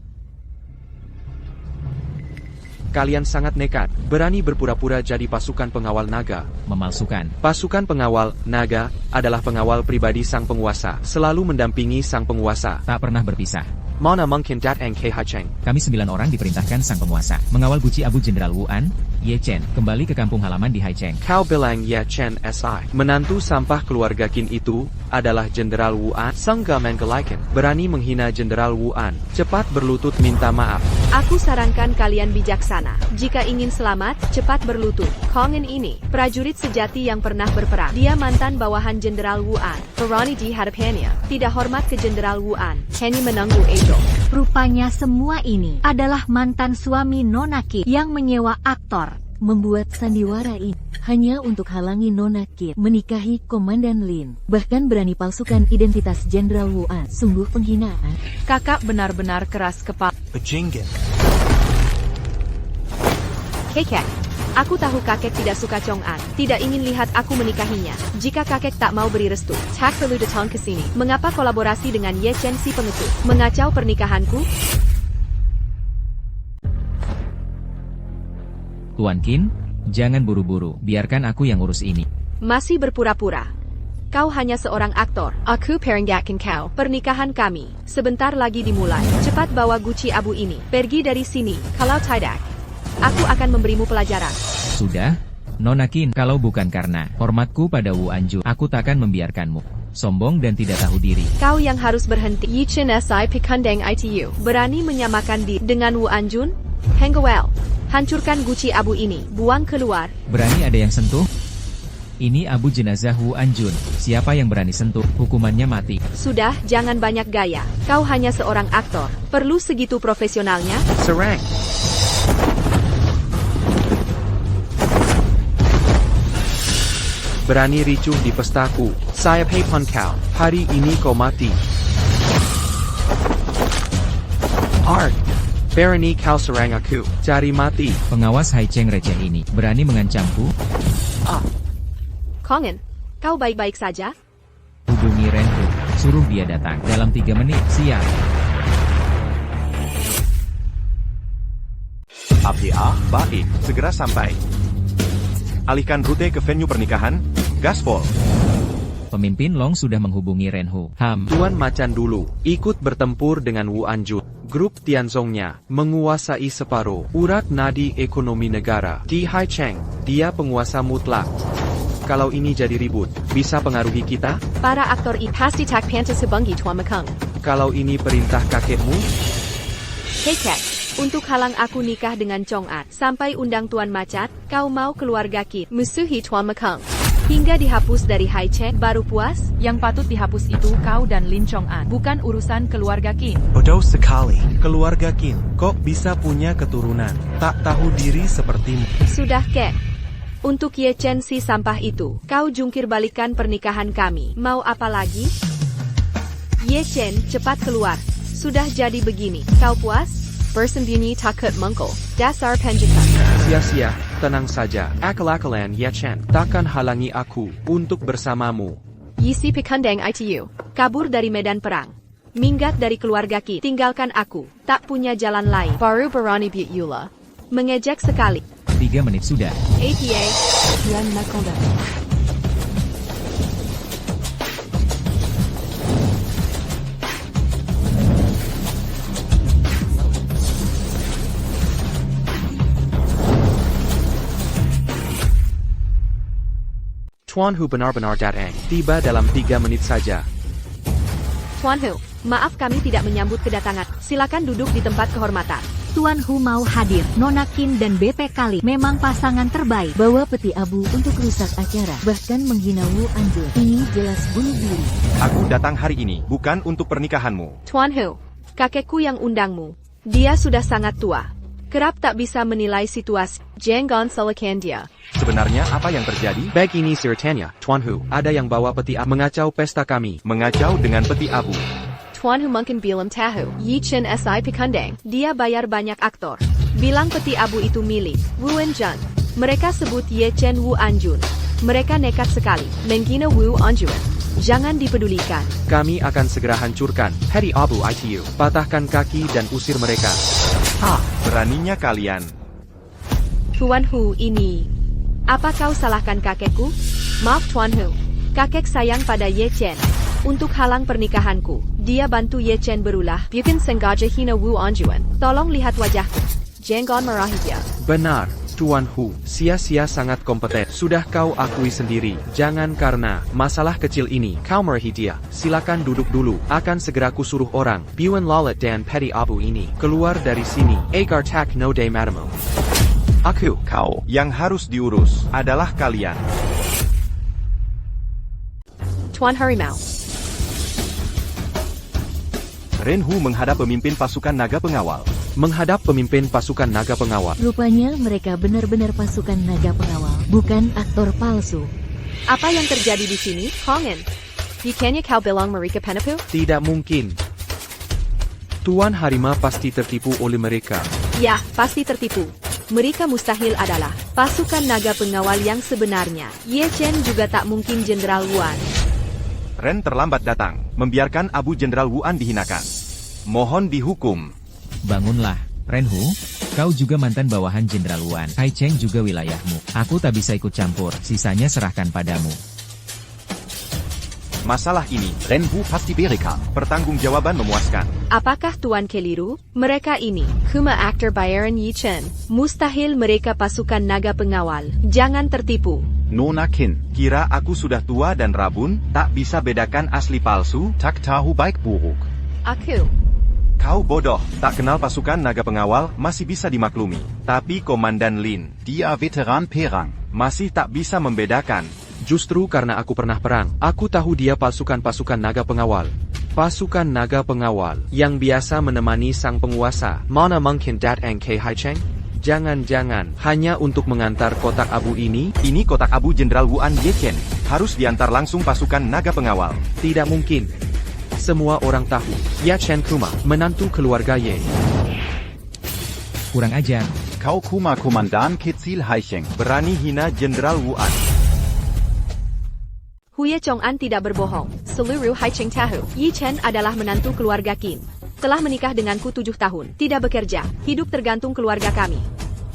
S6: Kalian sangat nekat, berani berpura-pura jadi pasukan pengawal naga.
S5: Memalsukan.
S6: Pasukan pengawal naga adalah pengawal pribadi sang penguasa, selalu mendampingi sang penguasa.
S5: Tak pernah berpisah.
S6: Mana mungkin datang ke Haicheng?
S5: Kami 9 orang diperintahkan sang penguasa mengawal guci abu Jenderal Wu An, Ye Chen, kembali ke kampung halaman di Haicheng.
S6: Kau bilang Ye Chen SI. Menantu sampah keluarga Qin itu adalah Jenderal Wu An. Sangga menggelikan, berani menghina Jenderal Wu An. Cepat berlutut minta maaf.
S7: Aku sarankan kalian bijaksana. Jika ingin selamat, cepat berlutut. Kongen ini, prajurit sejati yang pernah berperang. Dia mantan bawahan Jenderal Wu An. Berani di hadapannya. Tidak hormat ke Jenderal Wu An. Hanya menangguh ejo.
S4: Rupanya semua ini adalah mantan suami Nona Qin yang menyewa aktor membuat sandiwara ini hanya untuk halangi Nona Qin menikahi Komandan Lin. Bahkan berani palsukan identitas Jenderal Wu An. Sungguh penghinaan.
S11: Kakak benar-benar keras kepala.
S12: Bajingan.
S7: Kekek. Aku tahu kakek tidak suka Chong An, tidak ingin lihat aku menikahinya. Jika kakek tak mau beri restu, tak perlu datang ke sini. Mengapa kolaborasi dengan Ye Chen si pengecut? Mengacau pernikahanku?
S5: Tuan Qin, jangan buru-buru, biarkan aku yang urus ini.
S7: Masih berpura-pura. Kau hanya seorang aktor. Aku peringatkan kau. Pernikahan kami sebentar lagi dimulai. Cepat bawa guci abu ini. Pergi dari sini. Kalau tidak, aku akan memberimu pelajaran.
S5: Sudah, Nona Qin, kalau bukan karena hormatku pada Wu Anjun, aku takkan membiarkanmu sombong dan tidak tahu diri.
S7: Kau yang harus berhenti. Ye Chen SI Pikandeng ITU. Berani menyamakan diri dengan Wu Anjun? Hengwell, hancurkan guci abu ini. Buang keluar.
S5: Berani ada yang sentuh? Ini abu jenazah Wu Anjun. Siapa yang berani sentuh, hukumannya mati.
S7: Sudah, jangan banyak gaya. Kau hanya seorang aktor. Perlu segitu profesionalnya?
S6: Serang. Berani ricuh di pestaku. Saya pepon kau. Hari ini kau mati. Art. Berani kau serang aku. Cari mati.
S5: Pengawas Haicheng receh ini berani mengancamku?
S7: Kongen, kau baik-baik saja?
S5: Hubungi Renhu. Suruh dia datang dalam 3 menit. Siap.
S9: APA, baik, segera sampai. Alihkan rute ke venue pernikahan, gaspol.
S5: Pemimpin Long sudah menghubungi Renhu.
S6: Tuan Macan dulu, ikut bertempur dengan Wu Anjun. Grup Tianzongnya menguasai separuh urat nadi ekonomi negara. Di Haicheng, dia penguasa mutlak. Kalau ini jadi ribut, bisa pengaruhi kita?
S7: Para aktor ini pasti tak pantas hubungi Tuan Mekeng.
S6: Kalau ini perintah kakekmu?
S7: Kekek, untuk halang aku nikah dengan Chong An, sampai undang Tuan Macan, kau mau keluarga Qin musuhi Tuan Mekeng. Hingga dihapus dari Haicheng, baru puas?
S11: Yang patut dihapus itu kau dan Lin Chong An, bukan urusan keluarga Qin.
S12: Bodoh sekali.
S10: Keluarga Qin, kok bisa punya keturunan? Tak tahu diri sepertimu.
S7: Sudah kek. Untuk Ye Chen si sampah itu, kau jungkir balikan pernikahan kami. Mau apa lagi? Ye Chen, cepat keluar. Sudah jadi begini, kau puas? Bersembunyi takut mengkol. Dasar penjahat.
S6: Sia-sia, tenang saja. Akal-akalan Ye Chen takkan halangi aku untuk bersamamu.
S7: Yisi Pikandeng ITU. Kabur dari medan perang. Minggat dari keluarga Qin. Tinggalkan aku. Tak punya jalan lain. Baru berani beat Yula. Mengejek sekali.
S5: 3 menit sudah.
S7: APA.
S8: Tuan Makonda.
S6: Tuan Hu benar-benar datang. Tiba dalam 3 menit saja.
S7: Tuan Hu, maaf kami tidak menyambut kedatangan. Silakan duduk di tempat kehormatan.
S4: Tuan Hu mau hadir. Nona Qin dan BP Kali memang pasangan terbaik. Bawa peti abu untuk rusak acara, bahkan menghina Wu Anjun. Ini jelas bunuh diri.
S9: Aku datang hari ini bukan untuk pernikahanmu.
S7: Tuan Hu, kakekku yang undangmu. Dia sudah sangat tua. Kerap tak bisa menilai situasi. Jangan salahkan dia.
S9: Sebenarnya apa yang terjadi?
S6: Begini ceritanya, Tuan Hu. Ada yang bawa peti abu mengacau pesta kami.
S9: Mengacau dengan peti abu.
S7: Tuan Hu mungkin bilang tahu. Ye Chen SI Pikandeng. Dia bayar banyak aktor. Bilang peti abu itu milik Wu Anjun. Mereka sebut Ye Chen Wu Anjun. Mereka nekat sekali, menghina Wu Anjuan. Jangan dipedulikan.
S6: Kami akan segera hancurkan Petty Abu Itu. Patahkan kaki dan usir mereka.
S9: Beraninya kalian.
S7: Tuan Hu ini. Apa kau salahkan kakekku? Maaf Tuan Hu. Kakek sayang pada Ye Chen. Untuk halang pernikahanku, dia bantu Ye Chen berulah. Bukan sengaja hina Wu Anjuan. Tolong lihat wajahku. Jangan marahi dia.
S6: Benar, Tuan Hu. Sia-sia sangat kompeten. Sudah kau akui sendiri. Jangan karena masalah kecil ini kau marahi dia. Silakan duduk dulu. Akan segera kusuruh orang Buan Lalat dan Petty Abu ini keluar dari sini. Agar tak no day madamu. Aku.
S9: Kau. Yang harus diurus adalah kalian.
S7: Tuan Harimau.
S9: Renhu menghadap pemimpin pasukan naga pengawal.
S6: Menghadap pemimpin pasukan naga pengawal.
S4: Rupanya mereka benar-benar pasukan naga pengawal, bukan aktor palsu.
S7: Apa yang terjadi di sini, Hongen? Bukannya kau bilang mereka penipu?
S6: Tidak mungkin. Tuan Harimau pasti tertipu oleh mereka.
S7: Ya, pasti tertipu. Mereka mustahil adalah pasukan naga pengawal yang sebenarnya. Ye Chen juga tak mungkin Jenderal Wuan.
S9: Ren terlambat datang, membiarkan Abu Jenderal Wuan dihinakan. Mohon dihukum.
S5: Bangunlah, Renhu. Kau juga mantan bawahan Jenderal Wuan. Hai Cheng juga wilayahmu. Aku tak bisa ikut campur, sisanya serahkan padamu.
S9: Masalah ini, Renhu pasti berikan. Pertanggungjawaban memuaskan.
S7: Apakah Tuan keliru? Mereka ini, cuma aktor bayaran Ye Chen. Mustahil mereka pasukan naga pengawal. Jangan tertipu.
S9: Nona Kin, kira aku sudah tua dan rabun, tak bisa bedakan asli palsu? Tak tahu baik buruk.
S7: Aku.
S9: Kau bodoh, tak kenal pasukan naga pengawal, masih bisa dimaklumi. Tapi Komandan Lin, dia veteran perang, masih tak bisa membedakan.
S6: Justru karena aku pernah perang, aku tahu dia pasukan naga pengawal. Pasukan naga pengawal yang biasa menemani sang penguasa. Mana mungkin datang ke Hai Cheng? Jangan-jangan hanya untuk mengantar kotak abu ini?
S9: Ini kotak abu Jenderal Wuan Ye Chen. Harus diantar langsung pasukan naga pengawal.
S6: Tidak mungkin. Semua orang tahu, Ye Chen Kuma, menantu keluarga Ye.
S5: Kurang ajar.
S9: Kau Kuma Komandan Kecil Hai Cheng. Berani hina Jenderal Wuan.
S7: Huye Chong'an tidak berbohong. Seluruh Hai Cheng tahu, Ye Chen adalah menantu keluarga Qin. Telah menikah denganku 7 tahun, tidak bekerja, hidup tergantung keluarga kami.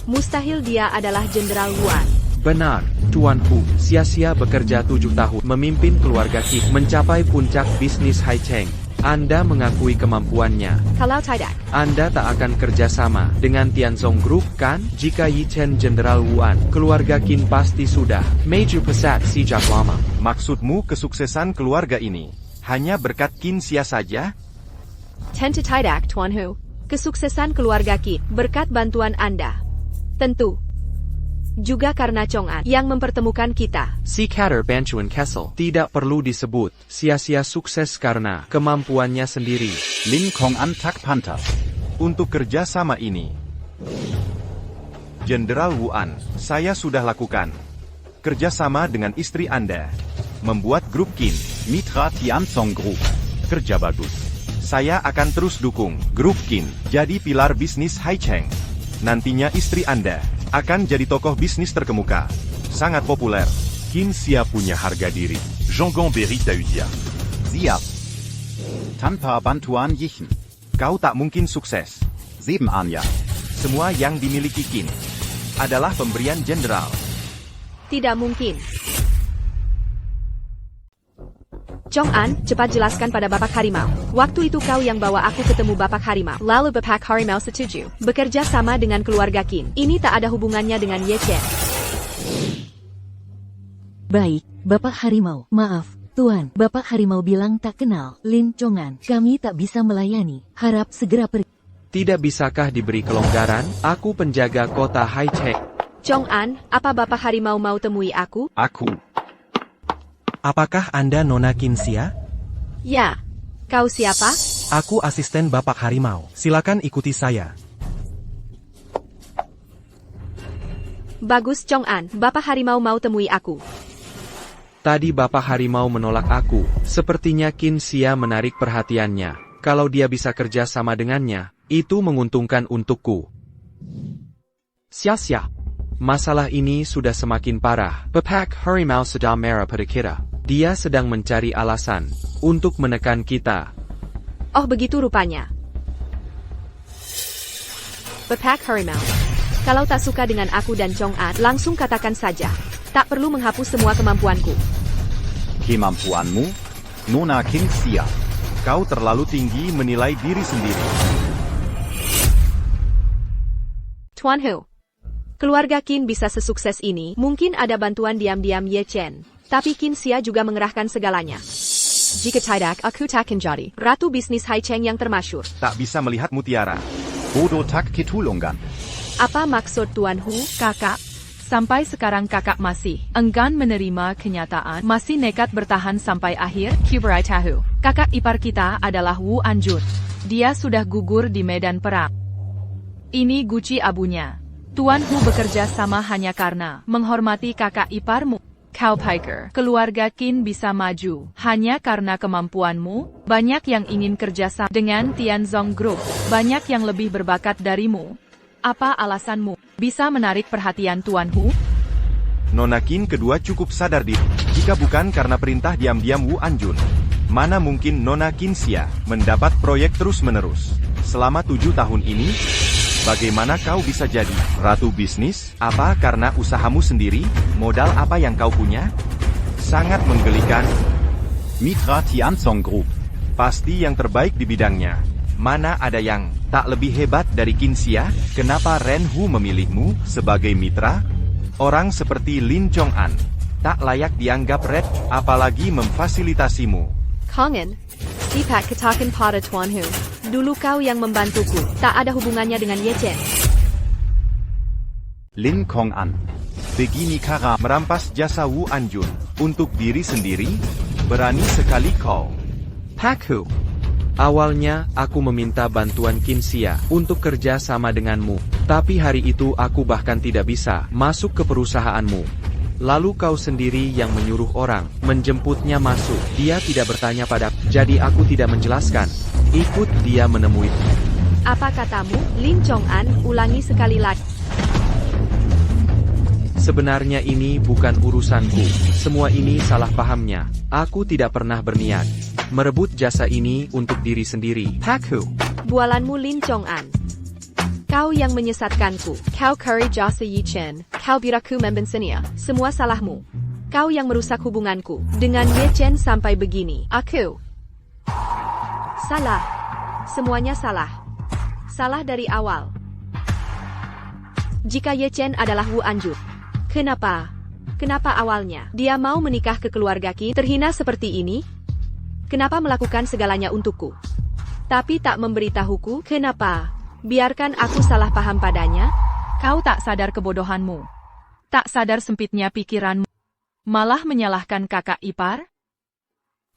S7: Mustahil dia adalah Jenderal Wuan.
S6: Benar, Tuan Hu, sia-sia bekerja 7 tahun memimpin keluarga Qin mencapai puncak bisnis Hai Cheng. Anda mengakui kemampuannya.
S7: Kalau tidak,
S6: Anda tak akan kerjasama dengan Tianzong Group, kan? Jika Ye Chen Jenderal Wuan, keluarga Qin pasti sudah maju pesat sejak lama.
S9: Maksudmu kesuksesan keluarga ini hanya berkat Qin Xia saja?
S7: Tentu tidak, Tuan Hu. Kesuksesan keluarga Qin berkat bantuan Anda. Tentu. Juga karena Chong'an yang mempertemukan kita.
S6: Si Kader Banchuan Kessel tidak perlu disebut. Sia-sia sukses karena kemampuannya sendiri.
S9: Lin Chong'an tak pantas untuk kerja sama ini. Jenderal Wuan, saya sudah lakukan kerjasama dengan istri Anda. Membuat grup Qin, mitra Tianzong Group. Kerja bagus. Saya akan terus dukung grup Qin jadi pilar bisnis Hai Cheng. Nantinya istri Anda akan jadi tokoh bisnis terkemuka. Sangat populer.
S2: Qin Xia punya harga diri.
S1: Zhongong beri Taudia.
S9: Siap. Tanpa bantuan Yichen, kau tak mungkin sukses. Sebenarnya, semua yang dimiliki Qin adalah pemberian jenderal.
S7: Tidak mungkin. Chong'an, cepat jelaskan pada Bapak Harimau. Waktu itu kau yang bawa aku ketemu Bapak Harimau. Lalu Bapak Harimau setuju bekerja sama dengan keluarga Qin. Ini tak ada hubungannya dengan Ye Chen.
S4: Baik, Bapak Harimau. Maaf, Tuan. Bapak Harimau bilang tak kenal Lin Chong'an. Kami tak bisa melayani. Harap segera pergi.
S6: Tidak bisakah diberi kelonggaran? Aku penjaga kota Hai Cheng.
S7: Chong'an, apa Bapak Harimau mau temui aku?
S9: Aku.
S10: Apakah Anda Nona Qin Xia?
S7: Ya. Kau siapa?
S10: Aku asisten Bapak Harimau. Silakan ikuti saya.
S7: Bagus Chong'an, Bapak Harimau mau temui aku.
S6: Tadi Bapak Harimau menolak aku. Sepertinya Qin Xia menarik perhatiannya. Kalau dia bisa kerja sama dengannya, itu menguntungkan untukku. Sia-sia. Masalah ini sudah semakin parah. Pepak harimau sedang marah pada kita. Dia sedang mencari alasan untuk menekan kita.
S7: Oh begitu rupanya. Pepak harimau. Kalau tak suka dengan aku dan Chong'an, langsung katakan saja. Tak perlu menghapus semua kemampuanku.
S9: Kemampuanmu? Nona Kingxia. Kau terlalu tinggi menilai diri sendiri.
S7: Tuan Hu. Keluarga Qin bisa sesukses ini, mungkin ada bantuan diam-diam Ye Chen. Tapi Qin Xia juga mengerahkan segalanya. Jika tidak, aku takkan jadi ratu bisnis Hai Cheng yang termasyur.
S9: Tak bisa melihat mutiara. Bodoh tak ketulungan.
S7: Apa maksud Tuan Hu?
S11: Kakak, sampai sekarang kakak masih enggan menerima kenyataan, masih nekat bertahan sampai akhir. Kuberai tahu, kakak ipar kita adalah Wu Anjun. Dia sudah gugur di medan perang. Ini guci abunya. Tuan Hu bekerja sama hanya karena menghormati kakak iparmu. Kau pikir keluarga Qin bisa maju hanya karena kemampuanmu? Banyak yang ingin kerjasama dengan Tianzong Group. Banyak yang lebih berbakat darimu. Apa alasanmu bisa menarik perhatian Tuan Hu?
S9: Nona Qin kedua cukup sadar diri. Jika bukan karena perintah diam-diam Wu Anjun, mana mungkin Nona Qinxia mendapat proyek terus-menerus. Selama 7 tahun ini, bagaimana kau bisa jadi ratu bisnis? Apa karena usahamu sendiri? Modal apa yang kau punya? Sangat menggelikan. Mitra Tianzong Group. Pasti yang terbaik di bidangnya. Mana ada yang tak lebih hebat dari Qinxia? Kenapa Ren Hu memilihmu sebagai mitra? Orang seperti Lin Chong'an tak layak dianggap red, apalagi memfasilitasimu.
S7: Kongen, Sipak katakan pada Tuan Hu. Dulu kau yang membantuku, tak ada hubungannya dengan Ye Chen.
S9: Lin Chong'an. Begini cara merampas jasa Wu Anjun untuk diri sendiri? Berani sekali kau.
S6: Pak Hu. Awalnya, aku meminta bantuan Qinxia untuk kerja sama denganmu. Tapi hari itu aku bahkan tidak bisa masuk ke perusahaanmu. Lalu kau sendiri yang menyuruh orang menjemputnya masuk. Dia tidak bertanya padaku, jadi aku tidak menjelaskan. Ikut dia menemui.
S7: Apa katamu, Lin Chong'an? Ulangi sekali lagi.
S6: Sebenarnya ini bukan urusanku. Semua ini salah pahamnya. Aku tidak pernah berniat merebut jasa ini untuk diri sendiri. Pak Hu.
S7: Bualanmu Lin Chong'an. Kau yang menyesatkanku. Kau curi jasa Ye Chen. Kau biraku membensinya. Semua salahmu. Kau yang merusak hubunganku dengan Ye Chen sampai begini. Aku salah. Semuanya salah. Salah dari awal. Jika Ye Chen adalah Wu Anjun, kenapa awalnya dia mau menikah ke keluarga Qin terhina seperti ini? Kenapa melakukan segalanya untukku? Tapi tak memberitahuku, kenapa? Biarkan aku salah paham padanya?
S11: Kau tak sadar kebodohanmu. Tak sadar sempitnya pikiranmu. Malah menyalahkan kakak ipar?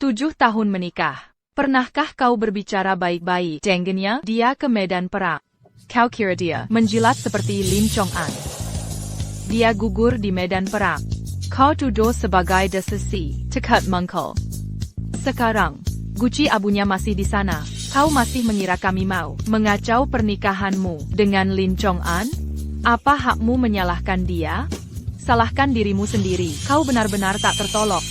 S11: 7 tahun menikah. Pernahkah kau berbicara baik-baik dengannya? Dia ke medan perang. Kau kira dia menjilat seperti Lin Chong'an? Dia gugur di medan perang. Kau tuduh sebagai desisi, tekad mengkol. Sekarang, guci abunya masih di sana. Kau masih mengira kami mau mengacau pernikahanmu dengan Lin Chong'an? Apa hakmu menyalahkan dia? Salahkan dirimu sendiri. Kau benar-benar tak tertolong.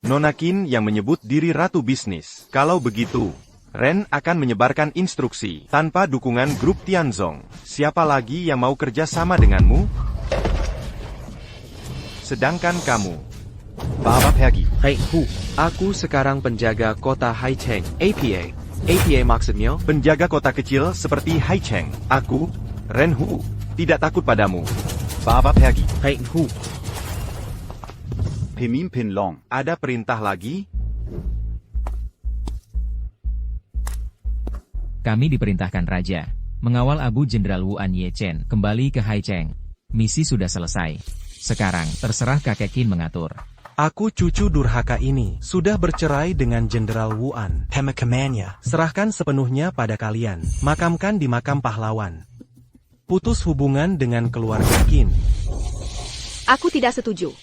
S9: Nona Qin yang menyebut diri ratu bisnis. Kalau begitu, Ren akan menyebarkan instruksi tanpa dukungan grup Tianzong. Siapa lagi yang mau kerja sama denganmu? Sedangkan kamu, Baba pergi.
S6: Hei Hu, aku sekarang penjaga kota Hai Cheng. APA. APA maksudnya?
S9: Penjaga kota kecil seperti Hai Cheng. Aku, Ren Hu, tidak takut padamu. Baba pergi.
S6: Hei Hu.
S9: Pemimpin Long. Ada perintah lagi?
S5: Kami diperintahkan Raja mengawal Abu Jenderal Wu An Ye Chen kembali ke Hai Cheng. Misi sudah selesai. Sekarang, terserah kakek Qin mengatur.
S10: Aku cucu durhaka ini sudah bercerai dengan Jenderal Wu An.
S12: Pemakamannya.
S10: Serahkan sepenuhnya pada kalian. Makamkan di makam pahlawan. Putus hubungan dengan keluarga Qin.
S7: Aku tidak setuju.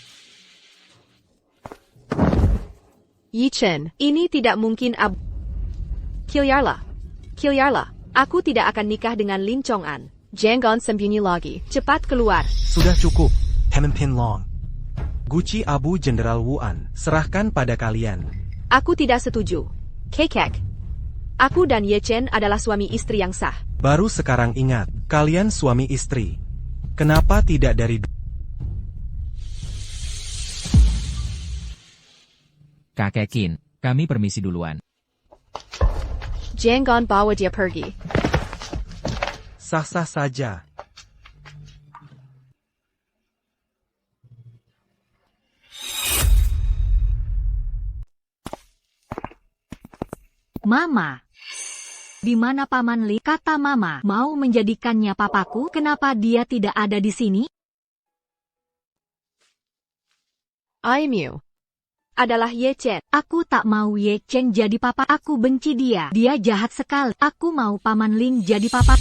S7: Ye Chen, ini tidak mungkin Kilyarla. Aku tidak akan nikah dengan Lin Chong'an. Jangan sembunyi lagi. Cepat keluar.
S10: Sudah cukup.
S12: Pemimpin Long.
S10: Guci Abu Jenderal Wuan, serahkan pada kalian.
S7: Aku tidak setuju. Kekek. Aku dan Ye Chen adalah suami istri yang sah.
S10: Baru sekarang ingat, kalian suami istri. Kenapa tidak dari
S5: Kakek Qin, kami permisi duluan.
S7: Jangan bawa dia pergi.
S10: Sah-sah saja.
S4: Mama. Di mana Paman Lin? Kata Mama, mau menjadikannya papaku. Kenapa dia tidak ada di sini?
S7: Aimu adalah Ye Chen.
S4: Aku tak mau Ye Chen jadi papa. Aku benci dia. Dia jahat sekali. Aku mau Paman Lin jadi papa.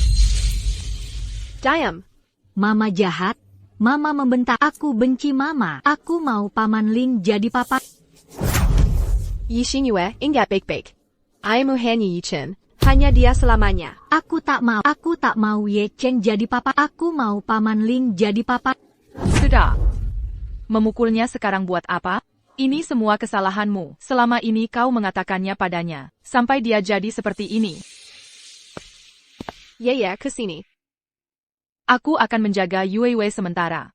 S7: Diam.
S4: Mama jahat. Mama membentak. Aku benci Mama. Aku mau Paman Lin jadi papa.
S7: Yi Xingyue ingat baik-baik. Aimu hanya Yi Chen. Hanya dia selamanya.
S4: Aku tak mau. Aku tak mau Ye Chen jadi papa. Aku mau Paman Lin jadi papa.
S11: Sudah. Memukulnya sekarang buat apa? Ini semua kesalahanmu. Selama ini kau mengatakannya padanya. Sampai dia jadi seperti ini.
S7: Ye, kesini.
S11: Aku akan menjaga Yue Wei sementara.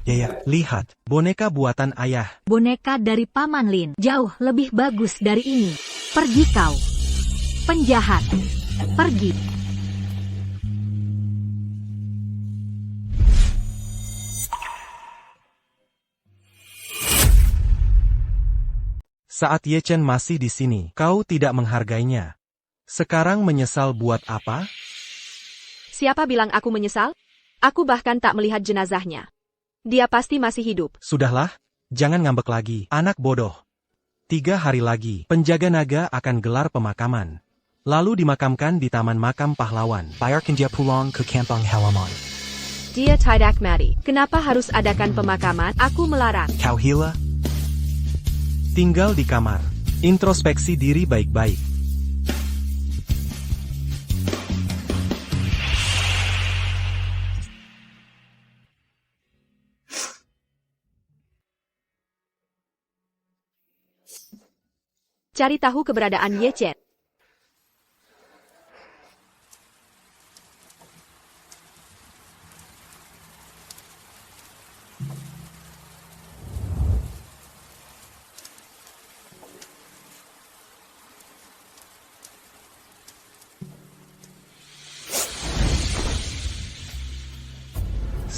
S10: Ya, lihat, boneka buatan ayah.
S4: Boneka dari Paman Lin. Jauh lebih bagus dari ini. Pergi kau. Penjahat. Pergi.
S10: Saat Ye Chen masih di sini, kau tidak menghargainya. Sekarang menyesal buat apa?
S7: Siapa bilang aku menyesal? Aku bahkan tak melihat jenazahnya. Dia pasti masih hidup.
S10: Sudahlah, jangan ngambek lagi, anak bodoh. 3 hari lagi, penjaga naga akan gelar pemakaman. Lalu dimakamkan di Taman Makam Pahlawan.
S12: Bayarkan dia pulang ke kampung halaman.
S7: Dia tidak mati. Kenapa harus adakan pemakaman? Aku melarang.
S12: Kau hila?
S10: Tinggal di kamar. Introspeksi diri baik-baik.
S7: Cari tahu keberadaan Ye Chen.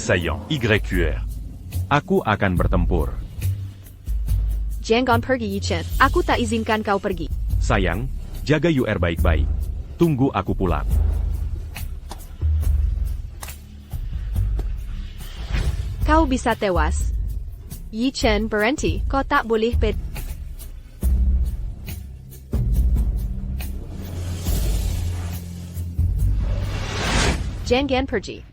S1: Saillant, YQR.
S2: Aku akan bertempur.
S7: Jangan pergi Yi Chen. Aku tak izinkan kau pergi.
S2: Sayang, jaga UR baik-baik. Tunggu aku pulang.
S7: Kau bisa tewas. Yi Chen berhenti. Kau tak boleh Jangan pergi.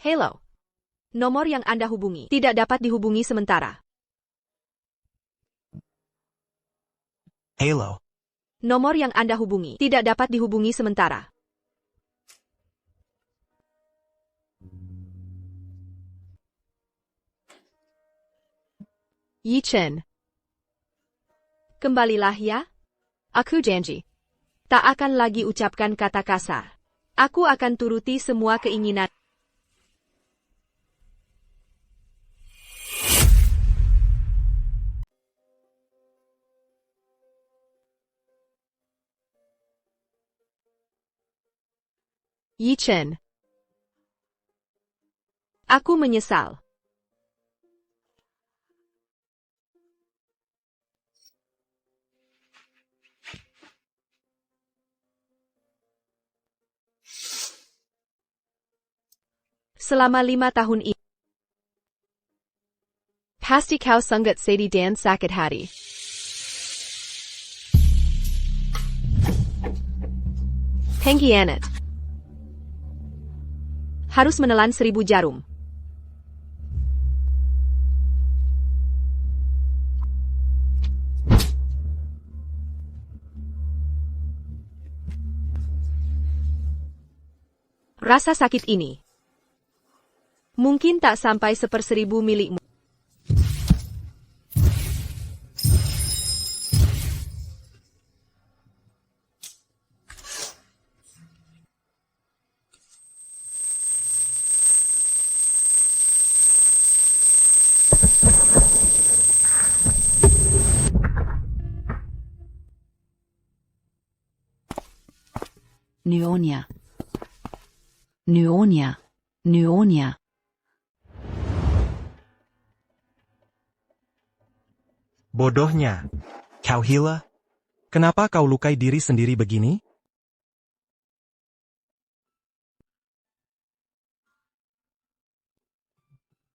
S7: Hello. Nomor yang Anda hubungi tidak dapat dihubungi sementara.
S12: Hello.
S7: Nomor yang Anda hubungi tidak dapat dihubungi sementara. Yi Chen. Kembalilah ya. Aku janji. Tak akan lagi ucapkan kata kasar. Aku akan turuti semua keinginan. Yi Chen. Aku menyesal. Selama 5 tahun ini. Pasti kau sangat sedih dan sakit hati. Pengkhianat. Harus menelan 1000 jarum. Rasa sakit ini mungkin tak sampai 1/1000 milikmu.
S8: Pneumonia. Pneumonia. Pneumonia.
S10: Bodohnya. Kau gila? Kenapa kau lukai diri sendiri begini?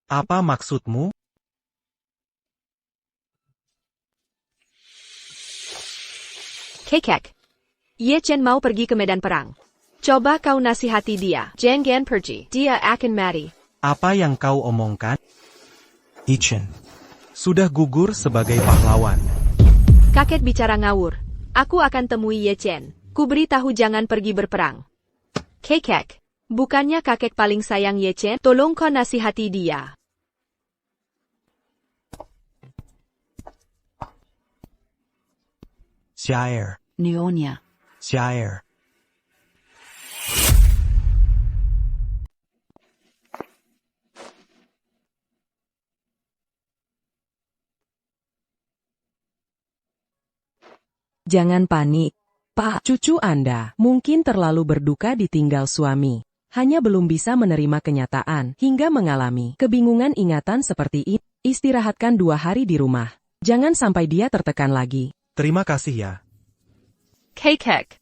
S10: Apa maksudmu?
S7: Kekek. Ye Chen mau pergi ke medan perang. Coba kau nasihati dia. Jangan pergi. Dia akan mati.
S10: Apa yang kau omongkan?
S12: Yi Chen.
S10: Sudah gugur sebagai pahlawan.
S7: Kakek bicara ngawur. Aku akan temui Ye Chen. Ku beritahu jangan pergi berperang. Kekek. Bukannya kakek paling sayang Ye Chen? Tolong kau nasihati dia.
S12: Syair.
S8: Pneumonia.
S12: Syair.
S14: Jangan panik, Pak. Cucu Anda mungkin terlalu berduka ditinggal suami. Hanya belum bisa menerima kenyataan hingga mengalami kebingungan ingatan seperti ini. Istirahatkan 2 hari di rumah. Jangan sampai dia tertekan lagi.
S10: Terima kasih ya.
S11: Kekek.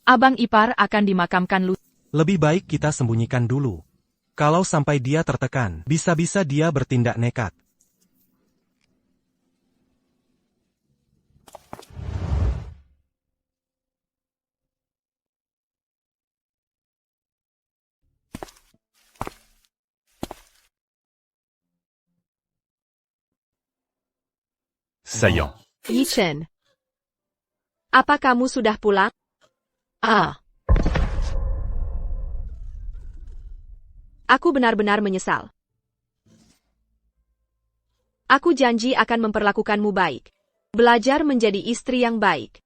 S11: Abang ipar akan dimakamkan lu.
S10: Lebih baik kita sembunyikan dulu. Kalau sampai dia tertekan, bisa-bisa dia bertindak nekat.
S1: Saillant.
S7: Yi Chen. Apa kamu sudah pulang? Aku benar-benar menyesal. Aku janji akan memperlakukanmu baik. Belajar menjadi istri yang baik.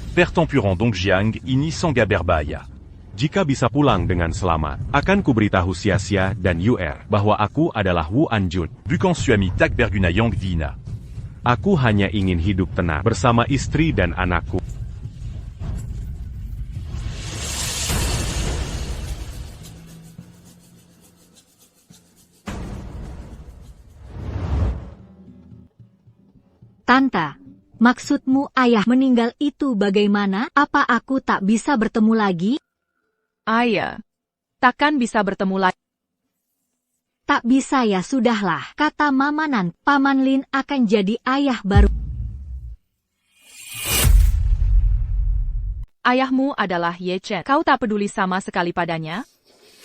S1: Pertempuran Dongjiang ini Sangga berbahaya.
S2: Jika bisa pulang dengan selamat, akan kuberitahu Xia dan Yuer bahwa aku adalah Wu Anjun.
S1: Bukan suami Tak Bergunayang Dina.
S2: Aku hanya ingin hidup tenang bersama istri dan anakku.
S4: Tante, maksudmu ayah meninggal itu bagaimana? Apa aku tak bisa bertemu lagi?
S11: Ayah. Takkan bisa bertemu lagi.
S4: Tak bisa ya sudahlah, kata Mama Nan, Paman Lin akan jadi ayah baru.
S11: Ayahmu adalah Ye Chen. Kau tak peduli sama sekali padanya?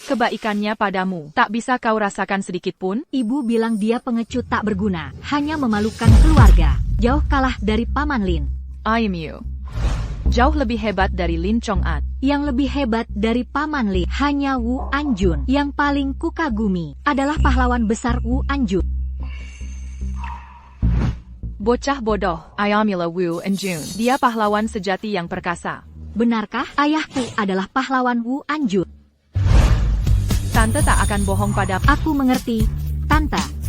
S11: Kebaikannya padamu tak bisa kau rasakan sedikit pun?
S4: Ibu bilang dia pengecut tak berguna, hanya memalukan keluarga. Jauh kalah dari Paman Lin.
S11: I am you. Jauh lebih hebat dari Lin Chong'an.
S4: Yang lebih hebat dari Paman Lin hanya Wu Anjun. Yang paling kukagumi adalah pahlawan besar Wu Anjun.
S11: Bocah bodoh, Ayamila Wu Anjun. Dia pahlawan sejati yang perkasa.
S4: Benarkah ayahku adalah pahlawan Wu Anjun?
S11: Tante tak akan bohong pada.
S4: Aku mengerti, Tante.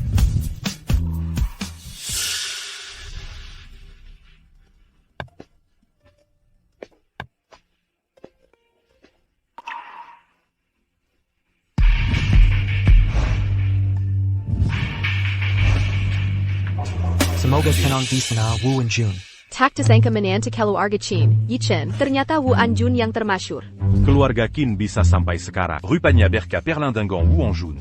S12: Semoga tenang di sana, Wu and Jun.
S7: Tak disangka menantu keluarga Qin, Yi Chen, ternyata Wu Anjun yang termasyur.
S2: Keluarga Qin bisa sampai sekarang.
S1: Rupanya Berka Perlindangan Wu Anjun.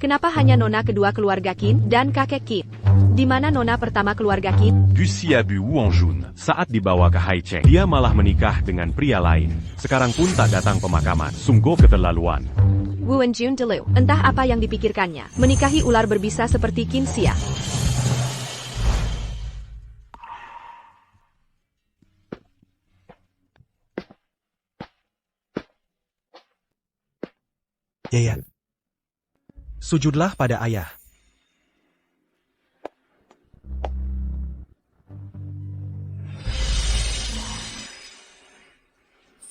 S7: Kenapa hanya nona kedua keluarga Qin dan kakek Qin? Di mana nona pertama keluarga Qin?
S1: Gusi Abu Wu Anjun.
S2: Saat dibawa ke Haicheng, dia malah menikah dengan pria lain. Sekarang pun tak datang pemakaman. Sungguh keterlaluan.
S7: Wu Anjun delu, entah apa yang dipikirkannya. Menikahi ular berbisa seperti Qin Xia.
S10: Ya. Sujudlah pada ayah.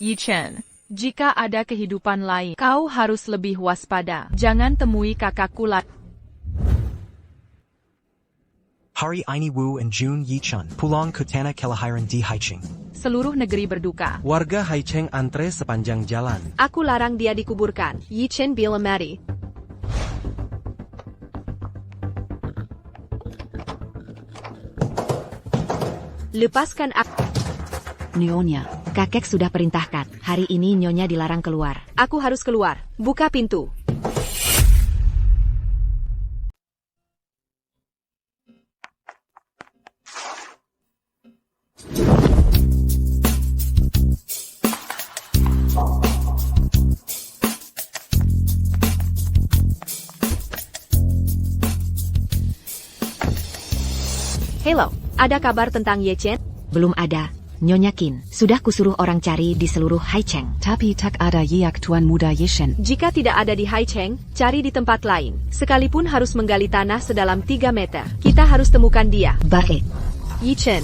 S11: Yi Chen, jika ada kehidupan lain, kau harus lebih waspada. Jangan temui kakakku lagi.
S12: Hari ini Wu and Jun Yi Chen pulang ke tanah kelahiran di Haicheng.
S11: Seluruh negeri berduka.
S10: Warga Haicheng antre sepanjang jalan.
S7: Aku larang dia dikuburkan. Yi Chen bila mati. Lepaskan aku.
S4: Nyonya, kakek sudah perintahkan. Hari ini Nyonya dilarang keluar.
S7: Aku harus keluar. Buka pintu. Halo, ada kabar tentang Ye Chen?
S4: Belum ada. Nyonya Qin, sudah kusuruh orang cari di seluruh Haicheng.
S8: Tapi tak ada yak Tuan Muda Ye Chen.
S7: Jika tidak ada di Haicheng, cari di tempat lain. Sekalipun harus menggali tanah sedalam 3 meter. Kita harus temukan dia.
S4: Baik.
S7: Yi Chen,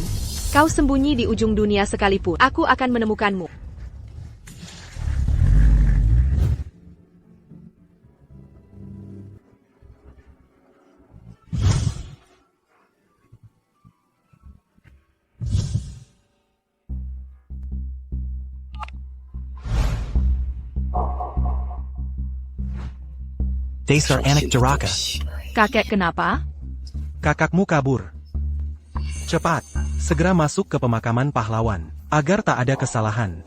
S7: kau sembunyi di ujung dunia sekalipun. Aku akan menemukanmu.
S12: Dasar anak duraka.
S11: Kakek kenapa?
S10: Kakakmu kabur. Cepat, segera masuk ke pemakaman pahlawan, agar tak ada kesalahan.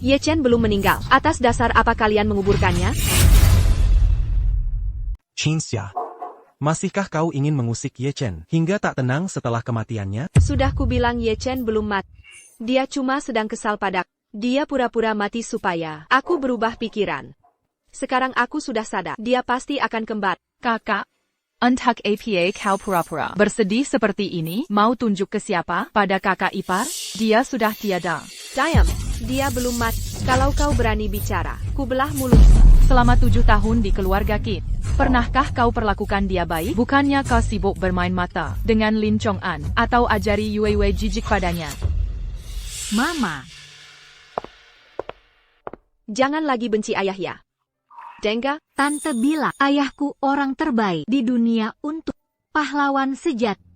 S7: Ye Chen belum meninggal. Atas dasar apa kalian menguburkannya?
S12: Qin Xia.
S10: Masihkah kau ingin mengusik Ye Chen hingga tak tenang setelah kematiannya?
S7: Sudah kubilang Ye Chen belum mati. Dia cuma sedang kesal padaku. Dia pura-pura mati supaya aku berubah pikiran. Sekarang aku sudah sadar. Dia pasti akan kembali.
S11: Kakak, entah apa kau pura-pura bersedih seperti ini, mau tunjuk ke siapa? Pada kakak ipar? Dia sudah tiada.
S7: Diam, dia belum mati. Kalau kau berani bicara, ku belah mulut.
S11: Selama 7 tahun di keluarga Qin, pernahkah kau perlakukan dia baik? Bukannya kau sibuk bermain mata dengan Lin Chong'an atau ajari Yue jijik padanya?
S4: Mama.
S7: Jangan lagi benci ayah ya. Dengga,
S4: Tante bilang ayahku orang terbaik di dunia untuk pahlawan sejati.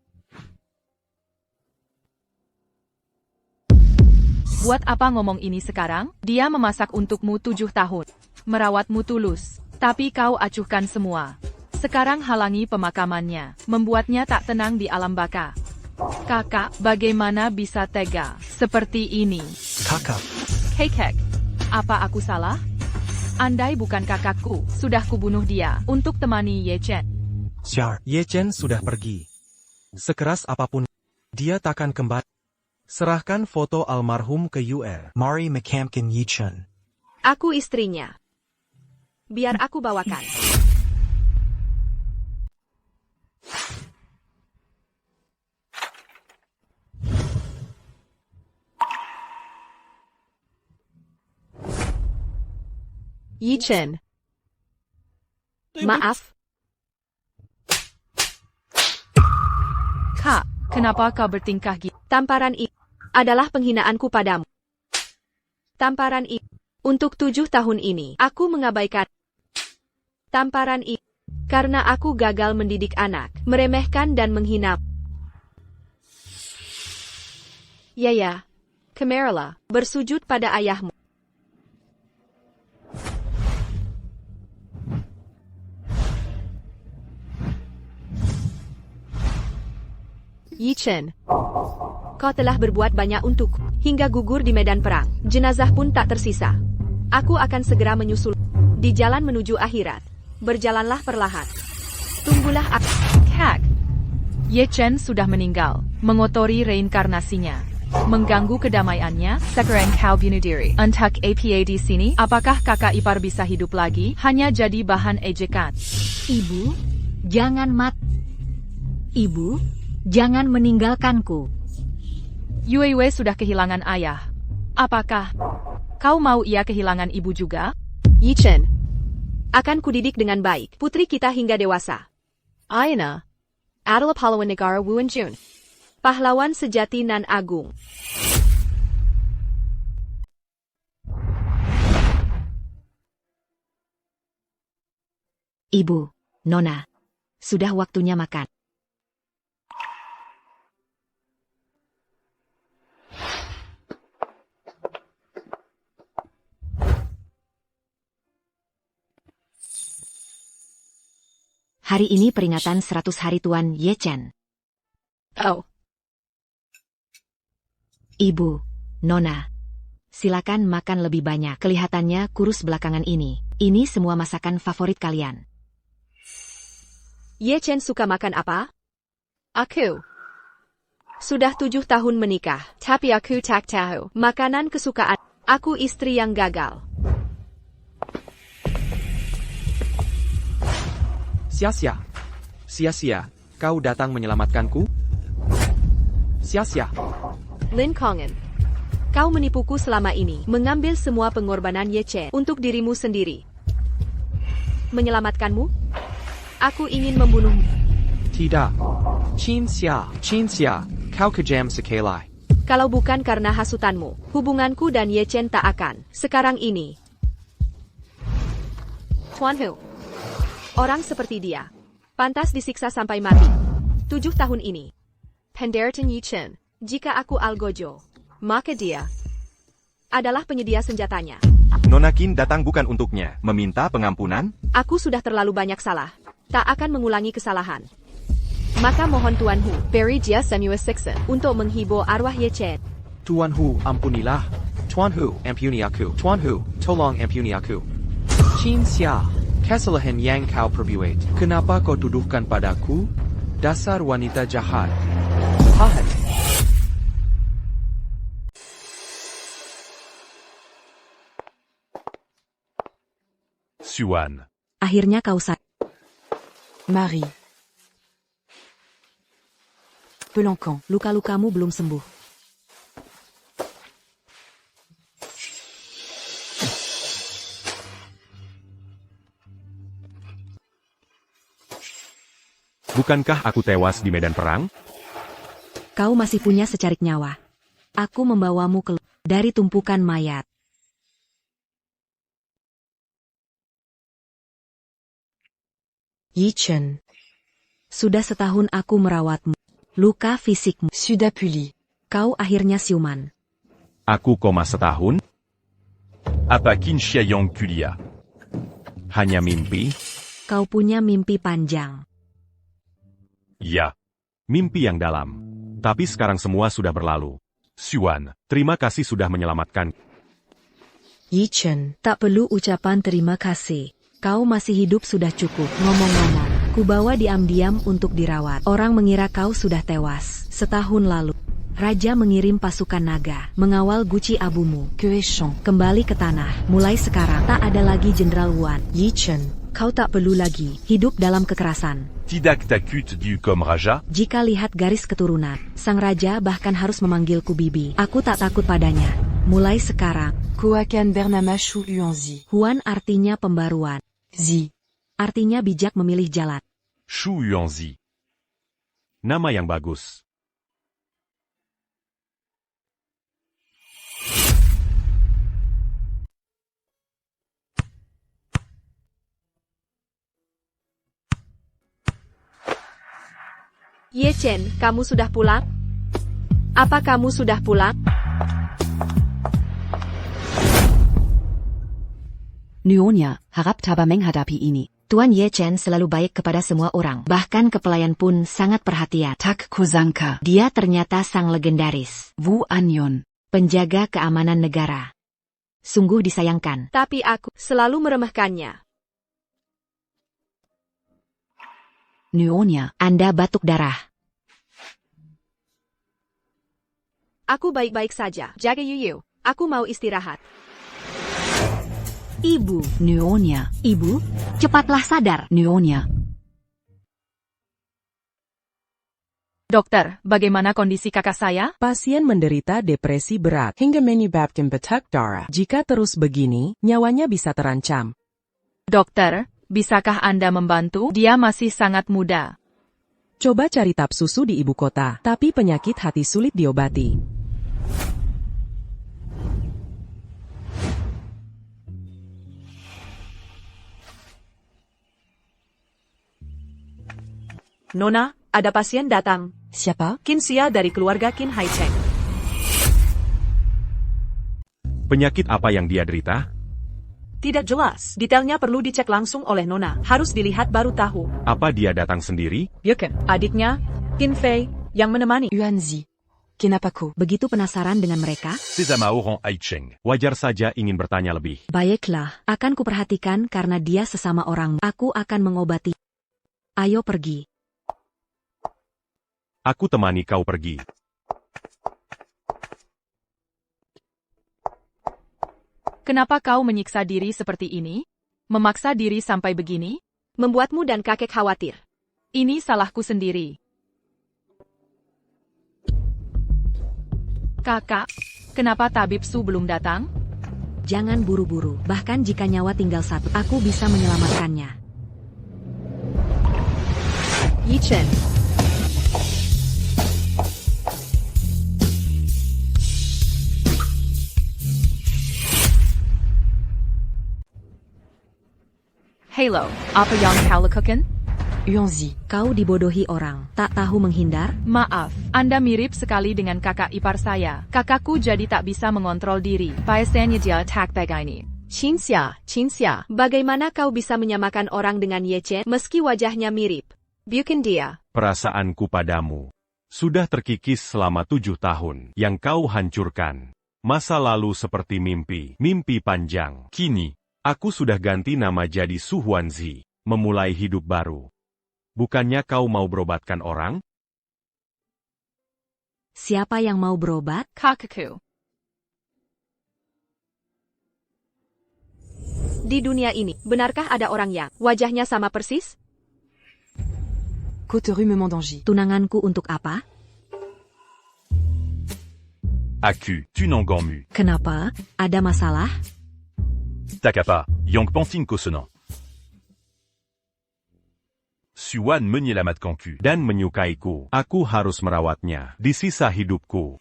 S11: Buat apa ngomong ini sekarang? Dia memasak untukmu 7 tahun. Merawatmu tulus. Tapi kau acuhkan semua. Sekarang halangi pemakamannya. Membuatnya tak tenang di alam baka. Kakak, bagaimana bisa tega seperti ini?
S12: Kakak.
S11: Kekek, apa aku salah? Andai bukan kakakku, sudah kubunuh dia untuk temani Ye Chen.
S12: Siar.
S10: Ye Chen sudah pergi. Sekeras apapun, dia takkan kembali. Serahkan foto almarhum ke UR.
S12: Mari mekamkan Yi Chen.
S7: Aku istrinya. Biar aku bawakan. Yi Chen. Maaf.
S11: Kak, kenapa kau bertingkah gitu?
S7: Tamparan itu adalah penghinaanku padamu. Tamparan itu. Untuk 7 tahun ini, aku mengabaikan. Tamparan itu. Karena aku gagal mendidik anak, meremehkan dan menghina. Ya, Camarilla, bersujud pada ayahmu. Yi Chen, kau telah berbuat banyak untukku, hingga gugur di medan perang. Jenazah pun tak tersisa. Aku akan segera menyusul. Di jalan menuju akhirat, berjalanlah perlahan. Tunggulah aku.
S11: Kak. Ye Chen sudah meninggal, mengotori reinkarnasinya, mengganggu kedamaiannya. Sekarang kau bunuh diri. Entah apa di sini? Apakah kakak ipar bisa hidup lagi? Hanya jadi bahan ejekan.
S4: Ibu, jangan Ibu, jangan meninggalkanku.
S11: Yue sudah kehilangan ayah. Apakah kau mau ia kehilangan ibu juga?
S7: Yi Chen, akan kudidik dengan baik putri kita hingga dewasa. Aina adalah pahlawan negara Wuan Jun, pahlawan sejati nan agung.
S8: Ibu, Nona, sudah waktunya makan. Hari ini peringatan 100 hari Tuan Ye Chen.
S7: Oh.
S8: Ibu, Nona, silakan makan lebih banyak. Kelihatannya kurus belakangan ini. Ini semua masakan favorit kalian.
S7: Ye Chen suka makan apa? Aku sudah 7 tahun menikah, tapi aku tak tahu makanan kesukaan. Aku istri yang gagal.
S6: Sia-sia, kau datang menyelamatkanku? Sia-sia.
S7: Lin Kongen, kau menipuku selama ini, mengambil semua pengorbanan Ye Chen untuk dirimu sendiri. Menyelamatkanmu? Aku ingin membunuhmu.
S6: Tidak. Qin Xia, kau kejam sekali.
S7: Kalau bukan karena hasutanmu, hubunganku dan Ye Chen tak akan sekarang ini. Tuan Hu, orang seperti dia pantas disiksa sampai mati. 7 tahun ini. Penderatan Yi Chen, jika aku algojo, maka dia adalah penyedia senjatanya.
S9: Nona Qin datang bukan untuknya meminta pengampunan.
S7: Aku sudah terlalu banyak salah. Tak akan mengulangi kesalahan. Maka mohon Tuan Hu, beri dia Samuel Sixon untuk menghibur arwah Ye Chen.
S6: Tuan Hu, ampunilah. Tuan Hu, ampuni aku. Tuan Hu, tolong ampuni aku. Qin Xia, kesalahan yang kau perbuat, kenapa kau tuduhkan padaku? Dasar wanita jahat. Tahan.
S1: Xuan.
S8: Akhirnya kau sadar. Marie. Peloncon, luka-lukamu belum sembuh.
S2: Bukankah aku tewas di medan perang?
S8: Kau masih punya secarik nyawa. Aku membawamu keluar dari tumpukan mayat. Yi Chen. Sudah setahun aku merawatmu. Luka fisikmu sudah pulih. Kau akhirnya siuman.
S2: Aku koma setahun?
S1: Apa Qin Xiaoyong Kulia?
S2: Hanya mimpi?
S8: Kau punya mimpi panjang.
S2: Ya. Mimpi yang dalam. Tapi sekarang semua sudah berlalu. Xuan, terima kasih sudah menyelamatkan.
S8: Yi Chen, tak perlu ucapan terima kasih. Kau masih hidup sudah cukup. Ngomong-ngomong, kubawa diam-diam untuk dirawat. Orang mengira kau sudah tewas. Setahun lalu, Raja mengirim pasukan naga mengawal guci abumu. Kueshong, kembali ke tanah. Mulai sekarang, tak ada lagi Jenderal Wuan. Yi Chen, kau tak perlu lagi hidup dalam kekerasan.
S1: Tidak takut du comme raja?
S8: Jika lihat garis keturunan, sang raja bahkan harus memanggilku bibi. Aku tak takut padanya. Mulai sekarang, ku akan bernama Shu Yuanzi. Huan artinya pembaruan. Zi artinya bijak memilih jalan.
S1: Shu Yuanzi.
S2: Nama yang bagus.
S7: Ye Chen, kamu sudah pulang? Apa kamu sudah pulang?
S8: Nyonya, harap tabah menghadapi ini. Tuan Ye Chen selalu baik kepada semua orang. Bahkan ke pelayan pun sangat perhatian. Tak kuzangka. Dia ternyata sang legendaris. Wu Anyon. Penjaga keamanan negara. Sungguh disayangkan.
S7: Tapi aku selalu meremehkannya.
S8: Nyonya, Anda batuk darah.
S7: Aku baik-baik saja. Jaga Yuyu. Aku mau istirahat.
S4: Ibu.
S8: Nyonya.
S4: Ibu, cepatlah sadar.
S8: Nyonya.
S11: Dokter, bagaimana kondisi kakak saya?
S14: Pasien menderita depresi berat hingga menyebabkan batuk darah. Jika terus begini, nyawanya bisa terancam.
S11: Dokter, bisakah Anda membantu? Dia masih sangat muda.
S14: Coba cari tap susu di ibu kota, tapi penyakit hati sulit diobati.
S13: Nona, ada pasien datang.
S8: Siapa?
S13: Qin Xia dari keluarga Qin Haicheng.
S2: Penyakit apa yang dia derita?
S13: Tidak jelas. Detailnya perlu dicek langsung oleh Nona. Harus dilihat baru tahu.
S2: Apa dia datang sendiri?
S13: Yuken, adiknya, Qin Fei, yang menemani.
S8: Yuanzi. Kenapa ku begitu penasaran dengan mereka?
S1: Ces amas auront Haicheng.
S2: Wajar saja ingin bertanya lebih.
S8: Baiklah, akan kuperhatikan karena dia sesama orang. Aku akan mengobati. Ayo pergi.
S2: Aku temani kau pergi.
S11: Kenapa kau menyiksa diri seperti ini? Memaksa diri sampai begini?
S7: Membuatmu dan kakek khawatir.
S11: Ini salahku sendiri. Kakak, kenapa tabib Su belum datang?
S8: Jangan buru-buru, bahkan jika nyawa tinggal satu, aku bisa menyelamatkannya.
S7: Yi Chen.
S11: Halo, apa yang kau lakukan?
S8: Yuanzi, kau dibodohi orang, tak tahu menghindar?
S11: Maaf, Anda mirip sekali dengan kakak ipar saya. Kakakku jadi tak bisa mengontrol diri. Biasanya dia tak begini.
S7: Qin Xia, bagaimana kau bisa menyamakan orang dengan Ye Chen meski wajahnya mirip? Bukan dia.
S2: Perasaanku padamu sudah terkikis selama 7 tahun yang kau hancurkan. Masa lalu seperti mimpi panjang. Kini, aku sudah ganti nama jadi Su Huanzi, memulai hidup baru. Bukannya kau mau berobatkan orang?
S8: Siapa yang mau berobat?
S11: Kakakku.
S7: Di dunia ini, benarkah ada orang yang wajahnya sama persis?
S8: Tunanganku untuk apa?
S1: Aku, tu n'engammu.
S8: Kenapa? Ada masalah?
S1: Takapa, Yang Panting Kosenang. Suan Menyelamat Kanku.
S2: Dan menyukaiku. Aku harus merawatnya di sisa hidupku.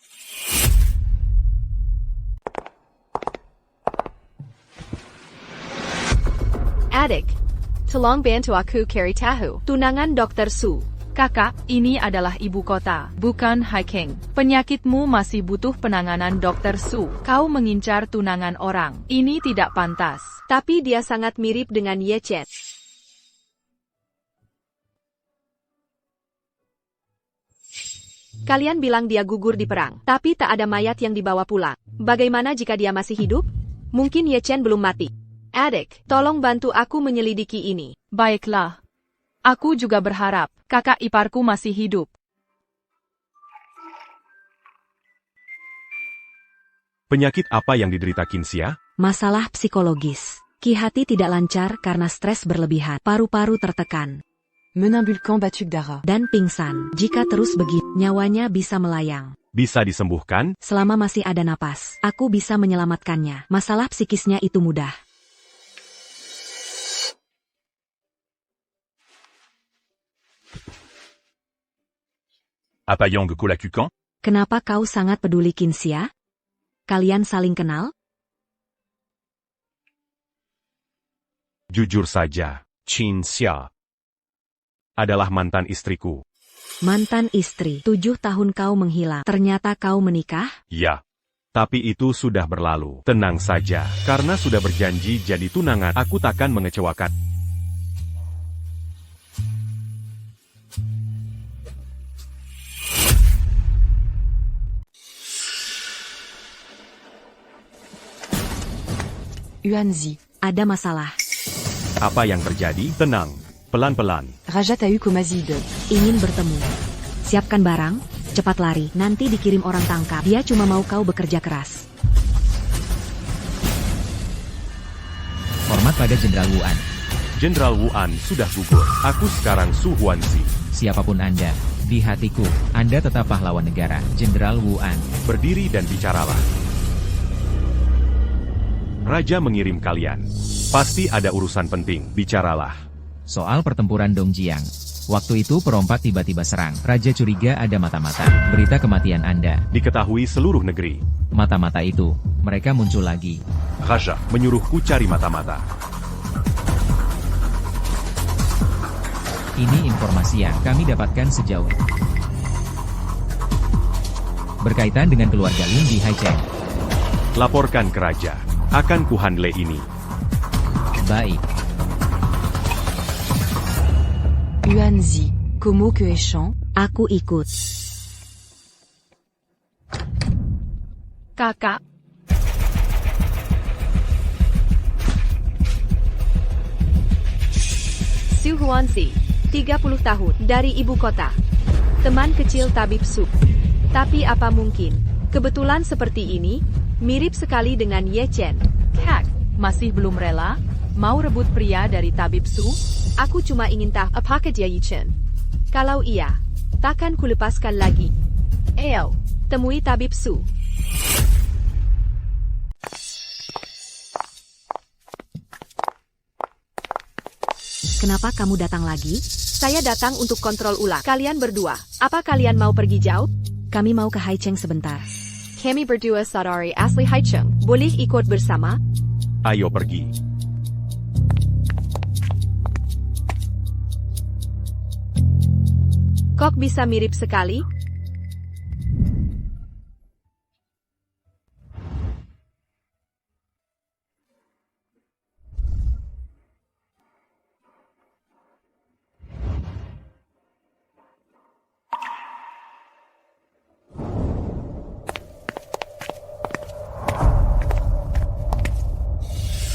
S7: Adik, tolong bantu aku carry tahu. Tunangan Dr. Su.
S11: Kakak, ini adalah ibu kota, bukan Haicheng. Penyakitmu masih butuh penanganan Dr. Su. Kau mengincar tunangan orang. Ini tidak pantas.
S7: Tapi dia sangat mirip dengan Ye Chen. Kalian bilang dia gugur di perang, tapi tak ada mayat yang dibawa pulang. Bagaimana jika dia masih hidup? Mungkin Ye Chen belum mati. Adik, tolong bantu aku menyelidiki ini.
S11: Baiklah. Aku juga berharap kakak iparku masih hidup.
S2: Penyakit apa yang diderita Qin Xia?
S8: Masalah psikologis. Ki hati tidak lancar karena stres berlebihan. Paru-paru tertekan.
S14: Menambulkan batuk darah.
S8: Dan pingsan. Jika terus begini, nyawanya bisa melayang.
S2: Bisa disembuhkan?
S8: Selama masih ada napas, aku bisa menyelamatkannya. Masalah psikisnya itu mudah.
S1: Apa yang ku lakukan?
S8: Kenapa kau sangat peduli Qin Xia? Kalian saling kenal?
S2: Jujur saja, Qin Xia adalah mantan istriku.
S8: Mantan istri, 7 tahun kau menghilang. Ternyata kau menikah?
S2: Ya. Tapi itu sudah berlalu. Tenang saja, karena sudah berjanji jadi tunangan, aku takkan mengecewakan.
S8: Yuanzi, ada masalah.
S2: Apa yang terjadi? Tenang, pelan-pelan.
S8: Rajat a eu Komazide. Ingin bertemu. Siapkan barang, cepat lari. Nanti dikirim orang tangkap. Dia cuma mau kau bekerja keras.
S5: Hormat pada Jenderal Wuan.
S2: Jenderal Wuan sudah gugur. Aku sekarang Su Huanzi.
S5: Siapapun Anda, di hatiku, Anda tetap pahlawan negara. Jenderal Wuan.
S2: Berdiri dan bicaralah. Raja mengirim kalian. Pasti ada urusan penting, bicaralah.
S5: Soal pertempuran Dongjiang. Waktu itu perompak tiba-tiba serang. Raja curiga ada mata-mata. Berita kematian Anda
S2: diketahui seluruh negeri.
S5: Mata-mata itu, mereka muncul lagi.
S2: Raja menyuruhku cari mata-mata.
S5: Ini informasi yang kami dapatkan sejauh berkaitan dengan keluarga Lin di Haicheng.
S2: Laporkan ke Raja. Akan kuhandle ini.
S5: Baik.
S8: Yuanzi, comment que es-tu? Aku ikut.
S11: Kakak.
S7: Su Huanzi, 30 tahun, dari ibu kota. Teman kecil Tabib Su. Tapi apa mungkin, kebetulan seperti ini, mirip sekali dengan Ye Chen.
S11: Kak, masih belum rela? Mau rebut pria dari Tabib Su?
S7: Aku cuma ingin tahu, apakah dia Ye Chen? Kalau iya, takkan kulepaskan lagi. Ayo, temui Tabib Su.
S8: Kenapa kamu datang lagi?
S7: Saya datang untuk kontrol ulang. Kalian berdua, apa kalian mau pergi jauh?
S8: Kami mau ke Haicheng sebentar.
S7: Kami berdua saudari asli Haicheng. Boleh ikut bersama?
S2: Ayo pergi.
S7: Kok bisa mirip sekali?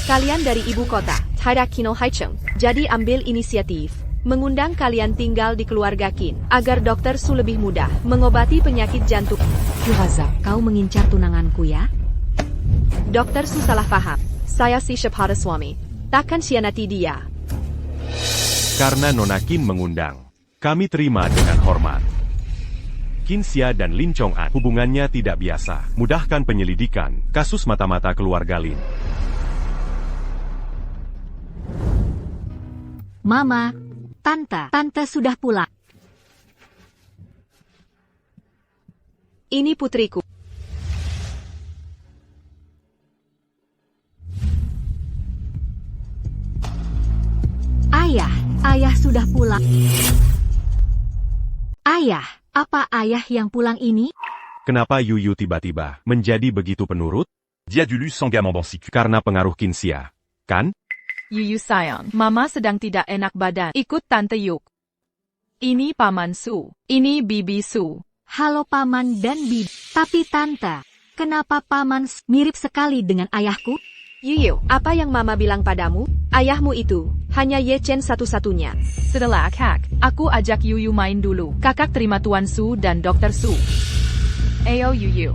S7: Kalian dari ibu kota, Taidakino Haicheng, jadi ambil inisiatif. Mengundang kalian tinggal di keluarga Qin, agar Dokter Su lebih mudah mengobati penyakit jantung.
S8: Yuhaza, kau mengincar tunanganku ya?
S7: Dokter Su salah paham. Saya si Shapharaswami. Takkan sianati dia.
S2: Karena Nona Qin mengundang, kami terima dengan hormat. Qin Xia dan Lin Chong'an hubungannya tidak biasa. Mudahkan penyelidikan kasus mata-mata keluarga Lin.
S4: Mama, Tante sudah pulang.
S7: Ini putriku.
S4: Ayah sudah pulang. Ayah, apa ayah yang pulang ini?
S2: Kenapa Yuyu tiba-tiba menjadi begitu penurut?
S1: Dia dulu sangat membantu.
S2: Karena pengaruh Qin Xia, kan?
S11: Yuyu sayang, Mama sedang tidak enak badan. Ikut Tante yuk. Ini Paman Su. Ini Bibi Su.
S4: Halo Paman dan Bibi. Tapi Tante, kenapa Paman mirip sekali dengan ayahku?
S7: Yuyu, apa yang Mama bilang padamu? Ayahmu itu hanya Ye Chen satu-satunya.
S11: Setelah Kak, aku ajak Yuyu main dulu. Kakak terima Tuan Su dan Dokter Su. Ayo Yuyu.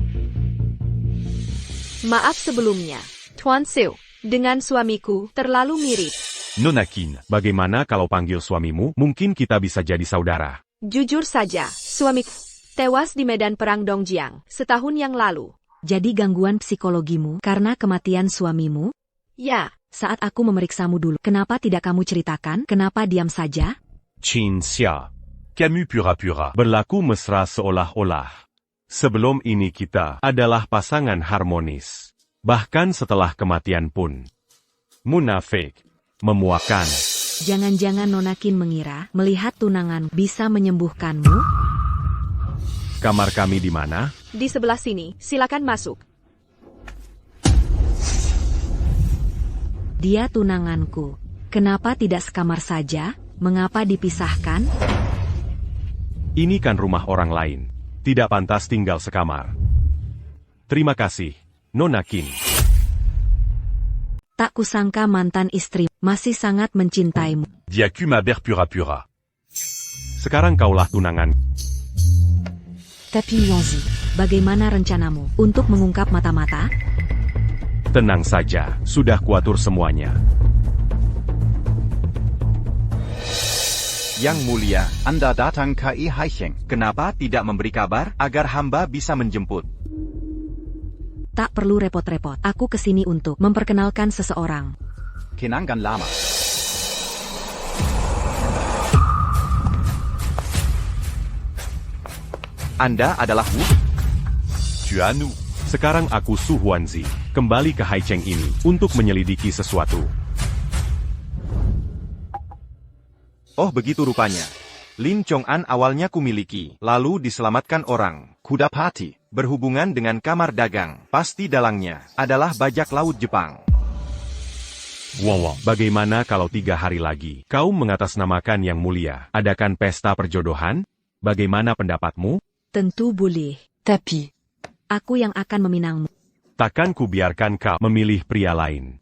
S7: Maaf sebelumnya, Tuan Su. Dengan suamiku, terlalu mirip.
S2: Nona Qin, bagaimana kalau panggil suamimu? Mungkin kita bisa jadi saudara.
S7: Jujur saja, suamiku tewas di medan perang Dongjiang setahun yang lalu.
S8: Jadi gangguan psikologimu karena kematian suamimu?
S7: Ya.
S8: Saat aku memeriksamu dulu, kenapa tidak kamu ceritakan? Kenapa diam saja?
S2: Qin Xia.
S1: Camus pura-pura.
S2: Berlaku mesra seolah-olah. Sebelum ini kita adalah pasangan harmonis. Bahkan setelah kematian pun. Munafik. Memuakan.
S8: Jangan-jangan Nona Qin mengira, melihat tunangan bisa menyembuhkanmu?
S2: Kamar kami di mana?
S7: Di sebelah sini, silakan masuk.
S8: Dia tunanganku. Kenapa tidak sekamar saja? Mengapa dipisahkan?
S2: Ini kan rumah orang lain. Tidak pantas tinggal sekamar. Terima kasih, Nona Qin.
S8: Tak kusangka mantan istri masih sangat mencintaimu.
S1: Diacu ma ber pura pura.
S2: Sekarang kaulah tunangan.
S8: Tapi Yongzi, bagaimana rencanamu untuk mengungkap mata-mata?
S2: Tenang saja, sudah kuatur semuanya.
S9: Yang Mulia, Anda datang ke Haicheng. Kenapa tidak memberi kabar agar hamba bisa menjemput?
S8: Tak perlu repot-repot. Aku kesini untuk memperkenalkan seseorang.
S9: Kenangan lama. Anda adalah Wu?
S2: Juanu. Sekarang aku Su Huanzi. Kembali ke Haicheng ini untuk menyelidiki sesuatu.
S9: Oh begitu rupanya. Lin Chong'an awalnya kumiliki, lalu diselamatkan orang. Kudapati, berhubungan dengan kamar dagang. Pasti dalangnya adalah bajak laut Jepang.
S2: Wow, bagaimana kalau 3 hari lagi kau mengatasnamakan Yang Mulia, adakan pesta perjodohan? Bagaimana pendapatmu?
S8: Tentu boleh. Tapi, aku yang akan meminangmu.
S2: Takkan kubiarkan kau memilih pria lain.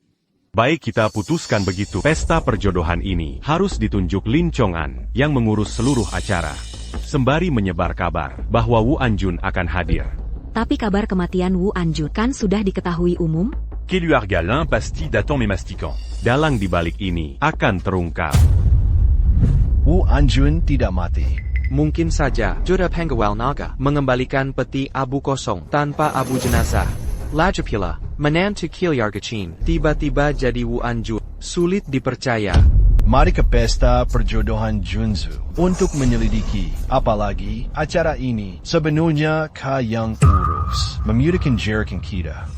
S2: Baik kita putuskan begitu. Pesta perjodohan ini harus ditunjuk Lin Chong'an yang mengurus seluruh acara. Sembari menyebar kabar bahwa Wu Anjun akan hadir.
S8: Tapi kabar kematian Wu Anjun kan sudah diketahui umum?
S1: Keluarga pasti datang memastikan.
S2: Dalang di balik ini akan terungkap.
S3: Wu Anjun tidak mati.
S6: Mungkin saja Jura Penggawal Naga mengembalikan peti abu kosong tanpa abu jenazah. Lagi pula, menantu Kilyargachin tiba-tiba jadi Wu Anjun. Sulit dipercaya.
S3: Mari ke pesta perjodohan Junzu untuk menyelidiki. Apalagi acara ini sebenarnya Ka yang urus memudahkan jerikan kita.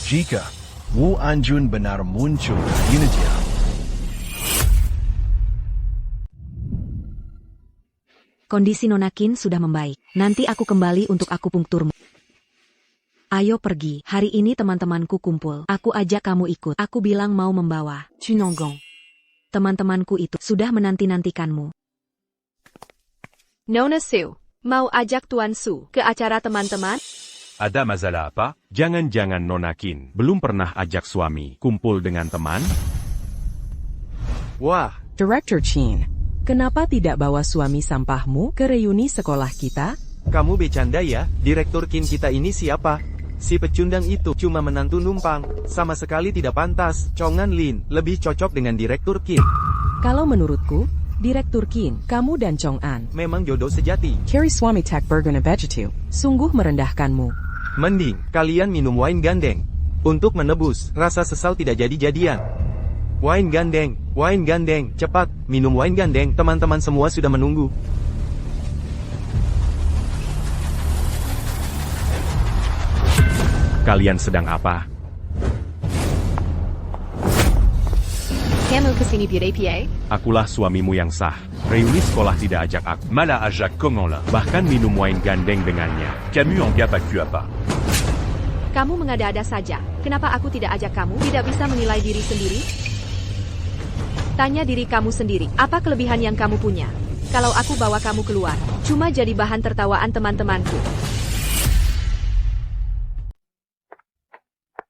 S3: Jika Wu Anjun benar muncul di Indonesia.
S8: Kondisi Nona Qin sudah membaik. Nanti aku kembali untuk akupunkturmu. Ayo pergi. Hari ini teman-temanku kumpul. Aku ajak kamu ikut. Aku bilang mau membawa Chunonggong. Teman-temanku itu sudah menanti-nantikanmu.
S7: Nona Su, mau ajak Tuan Su ke acara teman-teman?
S1: Ada masalah apa?
S2: Jangan-jangan Nona Qin belum pernah ajak suami kumpul dengan teman?
S10: Wah,
S14: Director Qin, kenapa tidak bawa suami sampahmu ke reuni sekolah kita?
S10: kamu bercanda ya? Direktur Qin kita ini siapa? Si pecundang itu cuma menantu numpang, sama sekali tidak pantas. Chong'an Lin lebih cocok dengan Direktur Qin.
S14: Kalau menurutku, Direktur Qin, kamu dan Chong'an
S10: memang jodoh sejati.
S14: Carry suami tak berguna begitu, sungguh merendahkanmu.
S10: Mending kalian minum wine gandeng untuk menebus rasa sesal tidak jadi-jadian. Wine gandeng, cepat minum wine gandeng. Teman-teman semua sudah menunggu.
S2: Kalian sedang apa?
S7: Kamu kesini PA?
S2: Akulah suamimu yang sah. Reuni sekolah tidak ajak aku.
S1: Malah ajak comment là.
S2: Bahkan minum wine gandeng dengannya.
S1: Camus enggak pas apa.
S7: Kamu mengada-ada saja. Kenapa aku tidak ajak kamu? Tidak bisa menilai diri sendiri? Tanya diri kamu sendiri, apa kelebihan yang kamu punya? Kalau aku bawa kamu keluar, cuma jadi bahan tertawaan teman-temanku.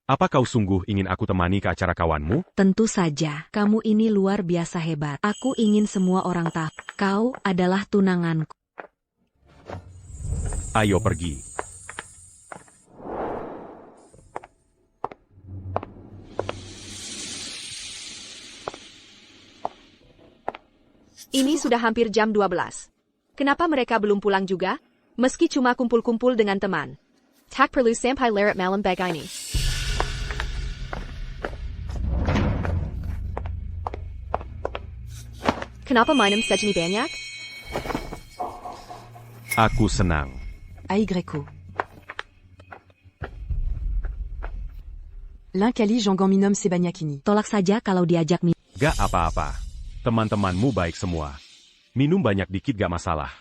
S2: Apa kau sungguh ingin aku temani ke acara kawanmu?
S8: Tentu saja, kamu ini luar biasa hebat. Aku ingin semua orang tahu, kau adalah tunanganku.
S2: Ayo pergi.
S7: Ini sudah hampir jam 12. Kenapa mereka belum pulang juga? Meski cuma kumpul-kumpul dengan teman. Tak perlu sampai larut malam begini. Kenapa minum segini banyak?
S2: Aku senang.
S14: Aigreku. L'un kali Jean-Gon minum sebanyak ini.
S8: Tolak saja kalau diajak minum.
S2: Gak apa-apa. Teman-temanmu baik semua. Minum banyak dikit gak masalah.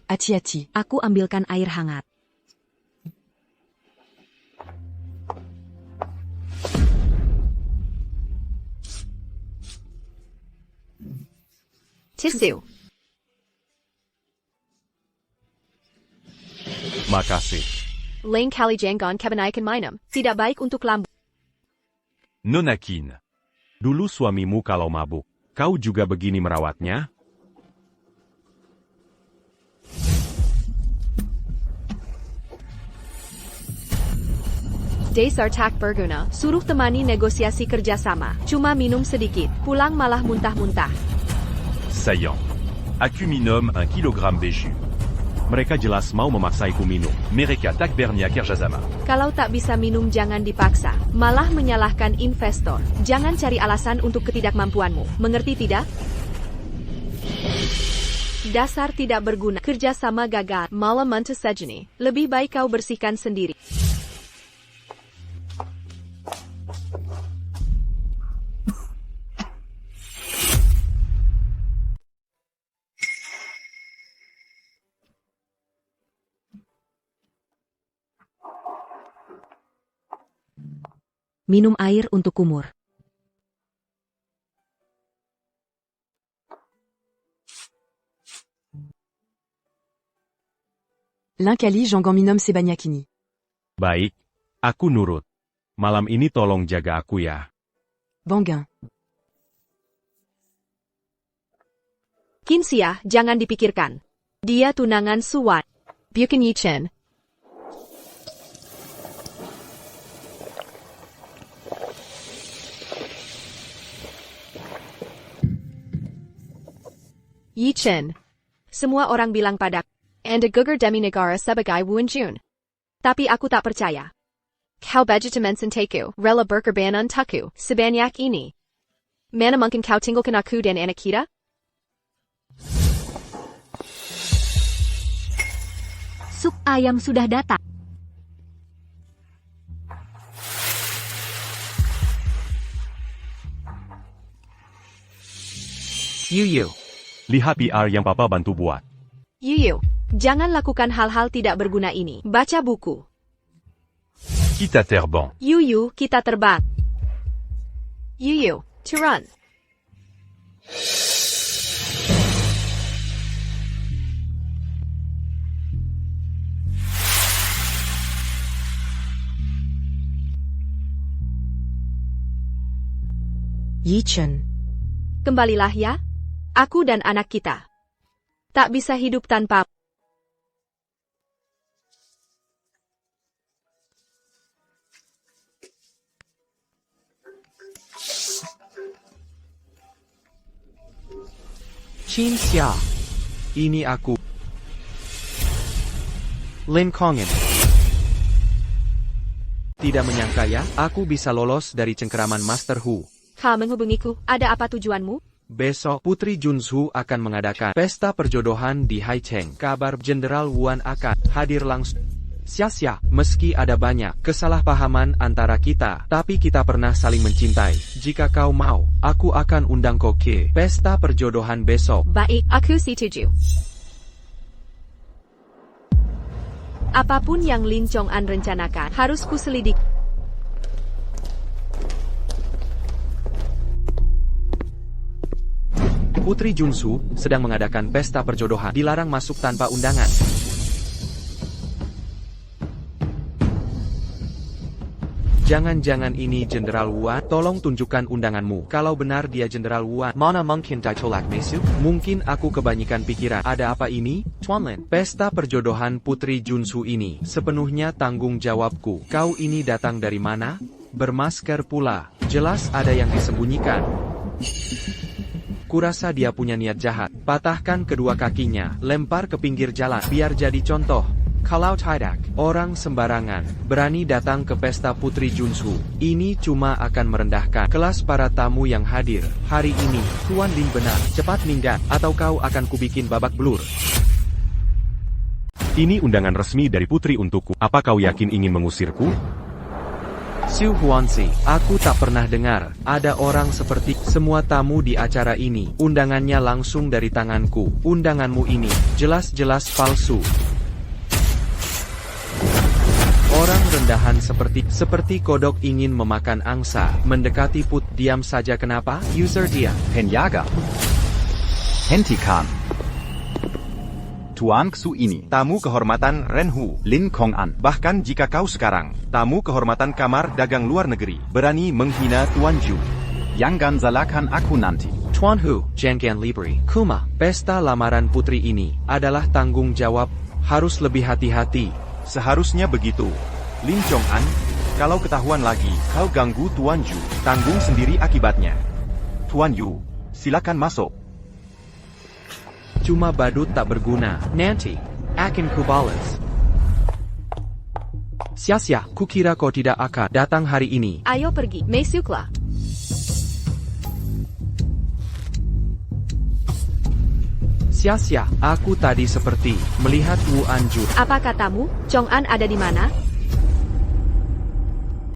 S8: Aci-aci, aku ambilkan air hangat.
S7: Tisu.
S2: Makasih.
S7: Lain kali jangan kebanyakan minum. Tidak baik untuk lambung.
S1: Nonakin.
S2: Dulu suamimu kalau mabuk, kau juga begini merawatnya?
S7: Dasar tak berguna, suruh temani negosiasi kerjasama. Cuma minum sedikit, pulang malah muntah-muntah.
S1: Saillant. Aku minum 1 kilogramme de jus.
S2: Mereka jelas mau memaksaiku minum.
S1: Mereka tak berniak kerjasama.
S7: Kalau tak bisa minum jangan dipaksa, malah menyalahkan investor. Jangan cari alasan untuk ketidakmampuanmu, mengerti tidak? Dasar tidak berguna, kerjasama gagal, malah mantus sajeni. Lebih baik kau bersihkan sendiri.
S8: Minum air untuk kumur.
S15: L'un Kali Jangan minum sebanyak ini.
S2: Baik, aku nurut. Malam ini tolong jaga aku ya.
S15: Bangin.
S7: Kinsia, jangan dipikirkan. Dia tunangan Suwan. Bukan Yi Chen. Yi Chen. Semua orang bilang padaku, Anda gugur demi negara sebagai Wu Jun. Tapi aku tak percaya. Kau bajitamen teku, rela berkorban untukku, sebanyak ini. Mana mungkin kau tinggalkan aku dan anak kita?
S4: Sup ayam sudah datang.
S6: Yu.
S2: Lihat PR yang papa bantu buat.
S7: Yu, jangan lakukan hal-hal tidak berguna ini. Baca buku.
S1: Kita terbang.
S7: Yu, kita terbang. Yu, to run.
S8: Yi Chen.
S7: Kembalilah ya. Aku dan anak kita. Tak bisa hidup tanpa.
S6: Qin Xia. Ini aku. Lin Kongen. Tidak menyangka ya, aku bisa lolos dari cengkeraman Master Hu.
S7: Kau menghubungiku, ada apa tujuanmu?
S6: Besok, Putri Junzhu akan mengadakan pesta perjodohan di Haicheng. Kabar Jenderal Wuan akan hadir langsung. Sia-sia, meski ada banyak kesalahpahaman antara kita, tapi kita pernah saling mencintai. Jika kau mau, aku akan undang kau ke pesta perjodohan besok.
S7: Baik, aku setuju. Apapun yang Lin Chong'an rencanakan, harus kuselidiki.
S6: Putri Junzhu sedang mengadakan pesta perjodohan, dilarang masuk tanpa undangan. Jangan-jangan ini Jenderal Wuan? Tolong tunjukkan undanganmu. Kalau benar dia Jenderal Wuan, mana mungkin ditolak masuk? Mungkin aku kebanyakan pikiran. Ada apa ini? Tuanlin, pesta perjodohan Putri Junzhu ini sepenuhnya tanggung jawabku. Kau ini datang dari mana? Bermasker pula. Jelas ada yang disembunyikan. Kurasa dia punya niat jahat. Patahkan kedua kakinya, lempar ke pinggir jalan, biar jadi contoh. Kalau tidak, orang sembarangan berani datang ke pesta Putri Junzhu. Ini cuma akan merendahkan kelas para tamu yang hadir. Hari ini, Tuan Lin benar. Cepat minggat, atau kau akan kubikin babak belur.
S2: Ini undangan resmi dari Putri untukku. Apa kau yakin ingin mengusirku?
S6: Su Huanzi, aku tak pernah dengar ada orang seperti semua tamu di acara ini. Undangannya langsung dari tanganku. Undanganmu ini jelas-jelas palsu. Orang rendahan seperti kodok ingin memakan angsa. Mendekati Put, diam saja kenapa? User diam.
S16: Penjaga. Hentikan. Tuan Xu ini,
S9: tamu kehormatan Renhu,
S16: Lin Kong'an.
S9: Bahkan jika kau sekarang, tamu kehormatan Kamar Dagang Luar Negeri, berani menghina Tuan Zhu.
S16: Jangan salahkan aku nanti.
S6: Tuan Hu, jangan libri. Kuma, pesta lamaran putri ini adalah tanggung jawab. Harus lebih hati-hati.
S9: Seharusnya begitu. Lin Chong'an, kalau ketahuan lagi, kau ganggu Tuan Zhu, tanggung sendiri akibatnya. Tuan Yu, silakan masuk.
S6: Cuma badut tak berguna. Nanti akan kubalas. Sia-sia, kukira kau tidak akan datang hari ini.
S7: Ayo pergi, masuklah.
S6: Sia-sia, aku tadi seperti melihat Wu Anju.
S7: Apa katamu? Chong'an ada di mana?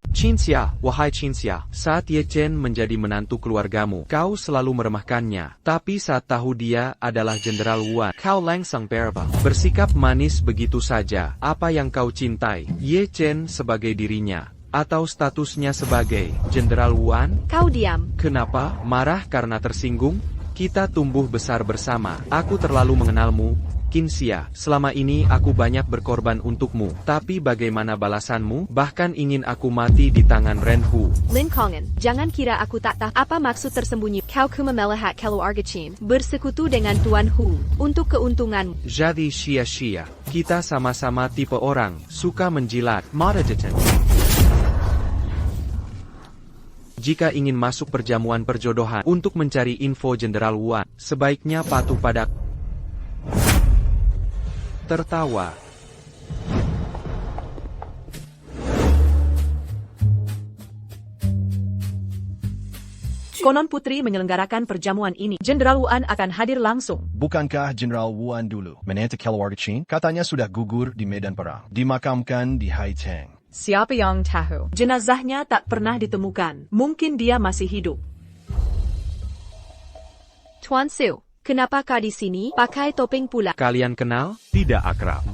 S6: Qinxia, wahai Qinxia, saat Ye Chen menjadi menantu keluargamu, kau selalu meremehkannya. Tapi saat tahu dia adalah Jenderal Wuan, kau langsung berubah. Bersikap manis begitu saja. Apa yang kau cintai? Ye Chen sebagai dirinya, atau statusnya sebagai Jenderal Wuan?
S7: Kau diam.
S6: Kenapa? Marah karena tersinggung? Kita tumbuh besar bersama. Aku terlalu mengenalmu, Qinxia. Selama ini aku banyak berkorban untukmu. Tapi bagaimana balasanmu? Bahkan ingin aku mati di tangan Renhu.
S7: Lin Kong'an, jangan kira aku tak tahu apa maksud tersembunyi. Kau memelihat keluarga Qin, bersekutu dengan Tuan Hu, untuk keuntunganmu.
S6: Jadi sia-sia. Kita sama-sama tipe orang, suka menjilat, mata deten. Jika ingin masuk perjamuan perjodohan untuk mencari info Jenderal Wuan, sebaiknya patuh pada tertawa.
S13: Konon putri menyelenggarakan perjamuan ini. Jenderal Wuan akan hadir langsung.
S3: Bukankah Jenderal Wuan dulu menantu keluarga Qin? Katanya sudah gugur di medan perang, dimakamkan di Haiteng.
S13: Siapa yang tahu? Jenazahnya tak pernah ditemukan. Mungkin dia masih hidup.
S7: Tuan Su, kenapa kau di sini pakai topeng pula?
S6: Kalian kenal?
S2: Tidak akrab.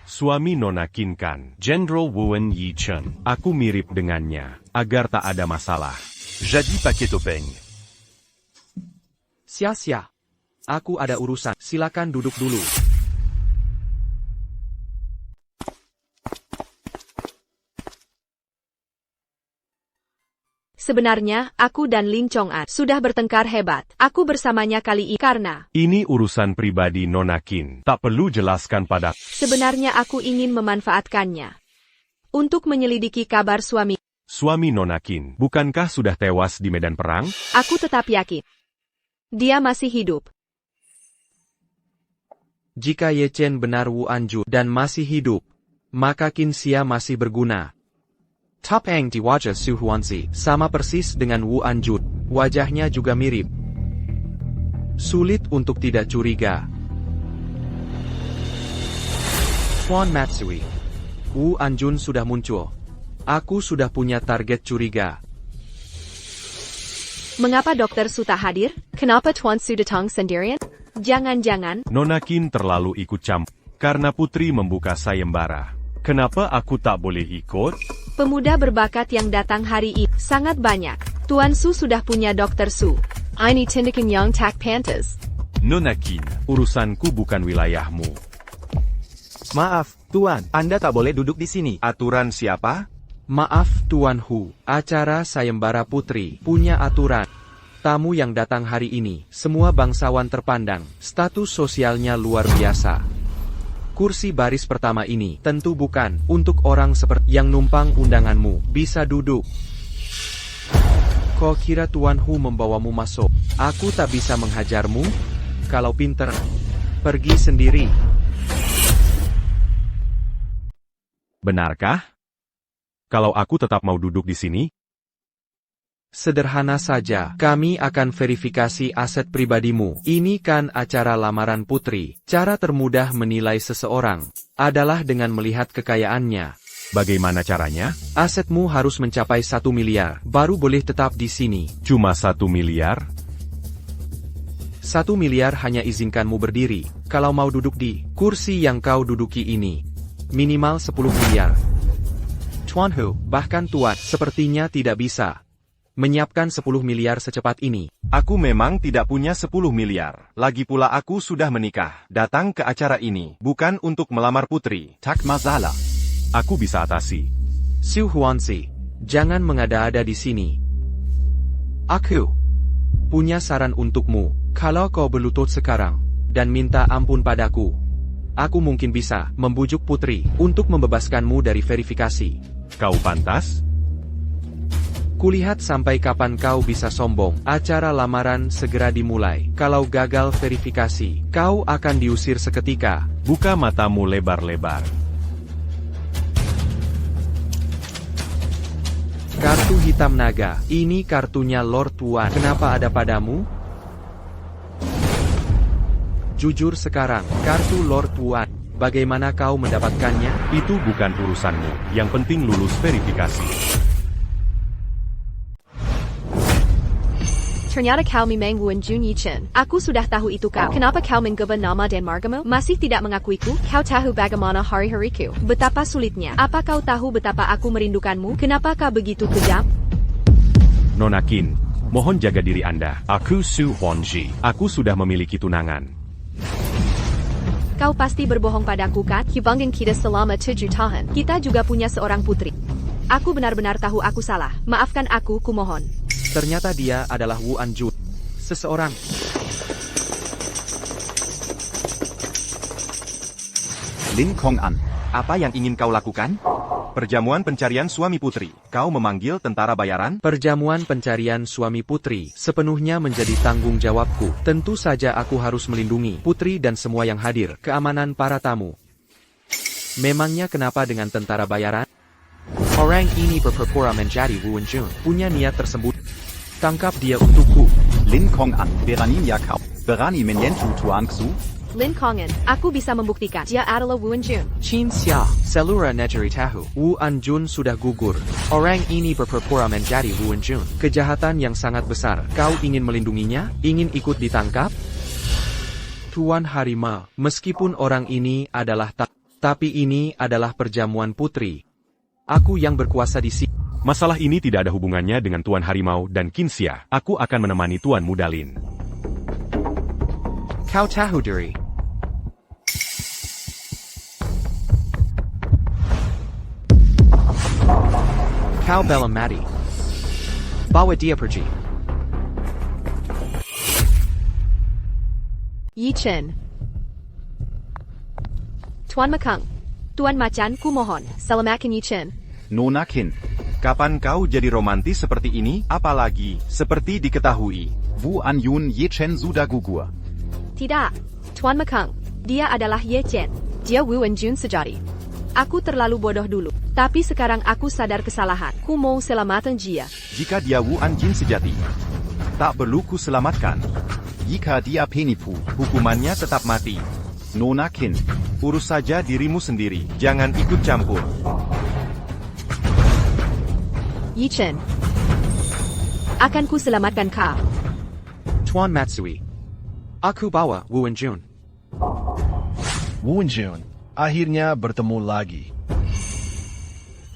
S2: Suami Nona Qin kan, Jenderal Wuan Yichen. Aku mirip dengannya, agar tak ada masalah.
S1: Jadi pakai topeng.
S6: Sia-sia. Aku ada urusan, silakan duduk dulu.
S7: Sebenarnya, aku dan Lin Chong'an sudah bertengkar hebat. Aku bersamanya kali ini karena
S2: ini urusan pribadi Nona Qin. Tak perlu jelaskan pada.
S7: Sebenarnya aku ingin memanfaatkannya untuk menyelidiki kabar suami.
S2: Suami Nona Qin, bukankah sudah tewas di medan perang?
S7: Aku tetap yakin dia masih hidup.
S6: Jika Ye Chen benar Wu Anju dan masih hidup, maka Qinxia masih berguna. Topeng di wajah Su Huanzi sama persis dengan Wu Anju. Wajahnya juga mirip. Sulit untuk tidak curiga. Tuan Matsui, Wu Anjun sudah muncul. Aku sudah punya target curiga.
S7: Mengapa Dokter Su tak hadir? Kenapa Tuan Su datang sendirian? Jangan-jangan
S2: Nona Qin terlalu ikut campur karena putri membuka sayembara. Kenapa aku tak boleh ikut?
S7: Pemuda berbakat yang datang hari ini sangat banyak. Tuan Su sudah punya Dokter Su. Ini tindakan yang tak pantas.
S2: Nona Qin, urusanku bukan wilayahmu.
S9: Maaf, Tuan, Anda tak boleh duduk di sini. Aturan siapa?
S6: Maaf Tuan Hu, acara sayembara putri punya aturan. Tamu yang datang hari ini, semua bangsawan terpandang, status sosialnya luar biasa. Kursi baris pertama ini tentu bukan untuk orang seperti yang numpang undanganmu. Bisa duduk. Kau kira Tuan Hu membawamu masuk? Aku tak bisa menghajarmu. Kalau pinter, pergi sendiri.
S2: Benarkah? Kalau aku tetap mau duduk di sini?
S6: Sederhana saja, kami akan verifikasi aset pribadimu. Ini kan acara lamaran putri. Cara termudah menilai seseorang adalah dengan melihat kekayaannya.
S2: Bagaimana caranya?
S6: Asetmu harus mencapai 1 miliar, baru boleh tetap di sini.
S2: Cuma 1 miliar?
S6: 1 miliar hanya izinkanmu berdiri, kalau mau duduk di kursi yang kau duduki ini. Minimal 10 miliar. Tuan Hu, bahkan Tuan, sepertinya tidak bisa menyiapkan 10 miliar secepat ini.
S9: Aku memang tidak punya 10 miliar. Lagi pula aku sudah menikah. Datang ke acara ini, bukan untuk melamar putri.
S16: Tak masalah.
S2: Aku bisa atasi.
S6: Su Huanzi, jangan mengada-ada di sini. Aku punya saran untukmu. Kalau kau berlutut sekarang, dan minta ampun padaku, aku mungkin bisa membujuk putri untuk membebaskanmu dari verifikasi.
S2: Kau pantas?
S6: Kulihat sampai kapan kau bisa sombong. Acara lamaran segera dimulai. Kalau gagal verifikasi, kau akan diusir seketika.
S2: Buka matamu lebar-lebar.
S6: Kartu hitam naga. Ini kartunya Lord Tuan. Kenapa ada padamu? Jujur sekarang, kartu Lord Tuan. Bagaimana kau mendapatkannya?
S2: Itu bukan urusanmu. Yang penting lulus verifikasi.
S7: Ternyata kau memang Wu Jun Yichen. Aku sudah tahu itu kau. Kenapa kau mengubah nama dan margamu? Masih tidak mengakuiku? Kau tahu bagaimana hari-hariku? Betapa sulitnya. Apa kau tahu betapa aku merindukanmu? Kenapa kau begitu kejam?
S2: Nona Qin, mohon jaga diri Anda. Aku Su Huanji. Aku sudah memiliki tunangan.
S7: Kau pasti berbohong padaku kan? Hubungan kita selama 7 tahun. Kita juga punya seorang putri. Aku benar-benar tahu aku salah. Maafkan aku, kumohon.
S6: Ternyata dia adalah Wu Anjun. Seseorang.
S16: Lin Kong'an, apa yang ingin kau lakukan?
S9: Perjamuan pencarian suami putri. Kau memanggil tentara bayaran?
S6: Perjamuan pencarian suami putri sepenuhnya menjadi tanggung jawabku. Tentu saja aku harus melindungi putri dan semua yang hadir. Keamanan para tamu. Memangnya kenapa dengan tentara bayaran? Orang ini berpura-pura menjadi Wu Jun. Punya niat tersembunyi. Tangkap dia untukku.
S16: Lin Kong'an, berani ya kau? Berani menyentuh tuanku?
S7: Lin Kong'an, aku bisa membuktikan. Dia adalah Wu Jun.
S6: Chin Xia, Selura negeri tahu. Wu Anjun sudah gugur. Orang ini berpura-pura menjadi Wu Jun. Kejahatan yang sangat besar. Kau ingin melindunginya? Ingin ikut ditangkap? Tuan Harimau, meskipun orang ini adalah tapi ini adalah perjamuan putri. Aku yang berkuasa di sini.
S2: Masalah ini tidak ada hubungannya dengan Tuan Harimau dan Qin Xia. Aku akan menemani Tuan Mudalin.
S6: Kau tahu diri. Kau bela mati. Bawa dia pergi.
S7: Yichen. Tuan Makang. Tuan Macan, kumohon. Selamatkan Yichen.
S16: Nona Qin.
S9: Kapan kau jadi romantis seperti ini? Apalagi, seperti diketahui,
S16: Wu Anjun Yichen sudah gugur.
S7: Tidak. Tuan Makang. Dia adalah Yichen. Dia Wu Jun sejati. Aku terlalu bodoh dulu. Tapi sekarang aku sadar kesalahan. Ku mau selamatkan dia.
S9: Jika dia Wu Anjin sejati, tak perlu ku selamatkan.
S16: Jika dia penipu,
S9: hukumannya tetap mati.
S16: Nona Qin.
S9: Urus saja dirimu sendiri. Jangan ikut campur.
S7: Yichen. Akan ku selamatkan kau.
S6: Tuan Matsui. Aku bawa Wu Jun.
S3: Wu Jun, akhirnya bertemu lagi.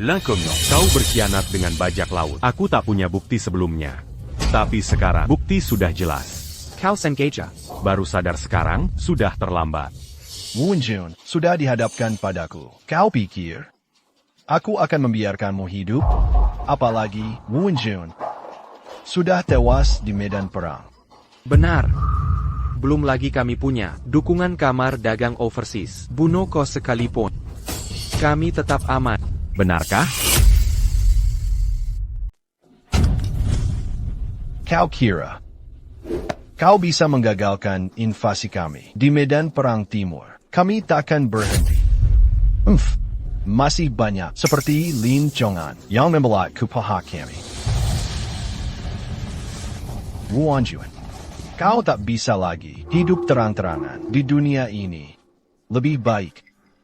S2: L'inconnu, kau berkhianat dengan bajak laut. Aku tak punya bukti sebelumnya. Tapi sekarang, bukti sudah jelas.
S6: Kau sengaja.
S2: Baru sadar sekarang, sudah terlambat.
S3: Wu Jun, sudah dihadapkan padaku. Kau pikir aku akan membiarkanmu hidup? Apalagi Wu Jun sudah tewas di medan perang.
S6: Benar. Belum lagi kami punya dukungan kamar dagang overseas. Bunuh kau sekalipun. Kami tetap aman.
S2: Benarkah?
S3: Kau kira kau bisa menggagalkan invasi kami di medan perang timur? Kami takkan berhenti. Masih banyak seperti Lin Chong'an yang membelat kupaha kami. Wu Anjun, kau tak bisa lagi hidup terang-terangan di dunia ini. Lebih baik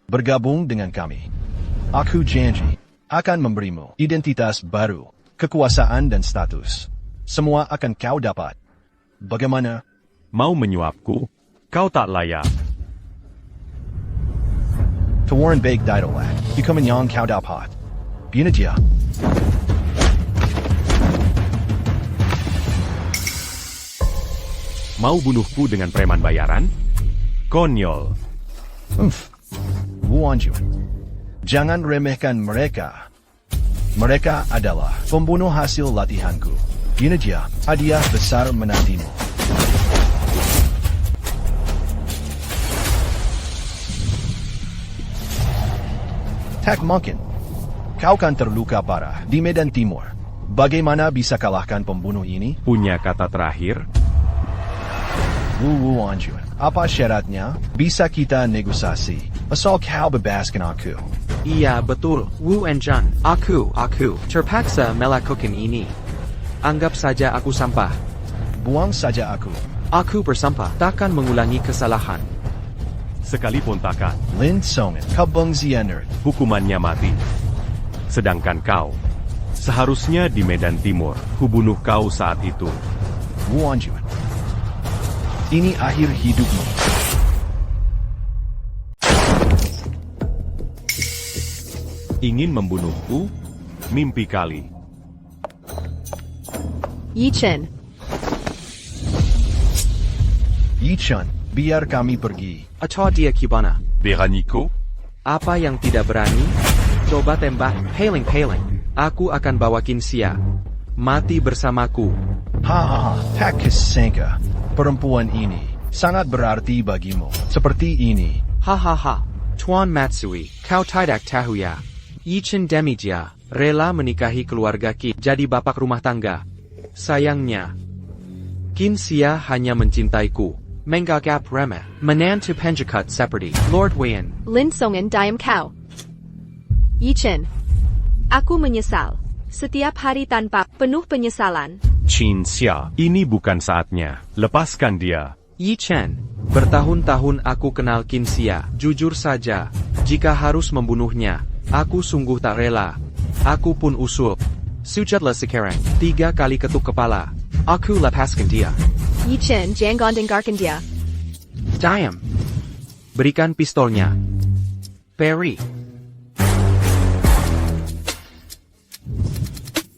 S3: bergabung dengan kami. Aku janji akan memberimu identitas baru, kekuasaan dan status. Semua akan kau dapat. Bagaimana?
S2: Mau menyuapku? Kau tak layak.
S3: Tawaran baik ditolak. Ikaw yang kau dapat. Biar aja.
S2: Mau bunuhku dengan preman bayaran? Konyol.
S3: Wu Anjun. Jangan remehkan mereka. Mereka adalah pembunuh hasil latihanku. Biar aja, hadiah besar menantimu. Tak mungkin. Kau kan terluka parah di Medan Timur. Bagaimana bisa kalahkan pembunuh ini?
S2: Punya kata terakhir?
S3: Wu Anjun, apa syaratnya? Bisa kita negosiasi. Asal kau bebaskan aku.
S6: Iya betul, Wu Anjun. Aku terpaksa melakukan ini. Anggap saja aku sampah.
S3: Buang saja aku.
S6: Aku bersumpah takkan mengulangi kesalahan.
S2: Sekalipun takkan.
S3: Lin Songen, Kabung Zianer.
S2: Hukumannya mati. Sedangkan kau, seharusnya di Medan Timur, kubunuh kau saat itu.
S3: Wu Anjun. Ini akhir hidupmu.
S2: Ingin membunuhku? Mimpi kali.
S7: Yichen.
S3: Yichen, biar kami pergi.
S6: Atau dia Kibana?
S1: Beranico?
S6: Apa yang tidak berani? Coba tembak. Paling. Aku akan bawa Kinsia. Mati bersamaku.
S3: Hahaha, tak kesangka. Perempuan ini sangat berarti bagimu. Seperti ini.
S6: Hahaha. Tuan Matsui, kau tidak tahu ya. Yichen Demijia rela menikahi keluarga Qin jadi bapak rumah tangga. Sayangnya, Kinsia hanya mencintaiku. Menganggap remeh. Menantu penjakat seperti Lord Wayne.
S7: Lin Songen diam kau. Yichen. Aku menyesal. Setiap hari tanpa penuh penyesalan.
S2: Qin Xia, ini bukan saatnya. Lepaskan dia.
S6: Yichen, bertahun-tahun aku kenal Kinsia. Jujur saja, jika harus membunuhnya, aku sungguh tak rela. Aku pun usul. Sujudlah sekarang, 3 kali ketuk kepala. Aku lepaskan dia.
S7: Yichen, jangan dengarkan dia.
S6: Diam. Berikan pistolnya. Perry.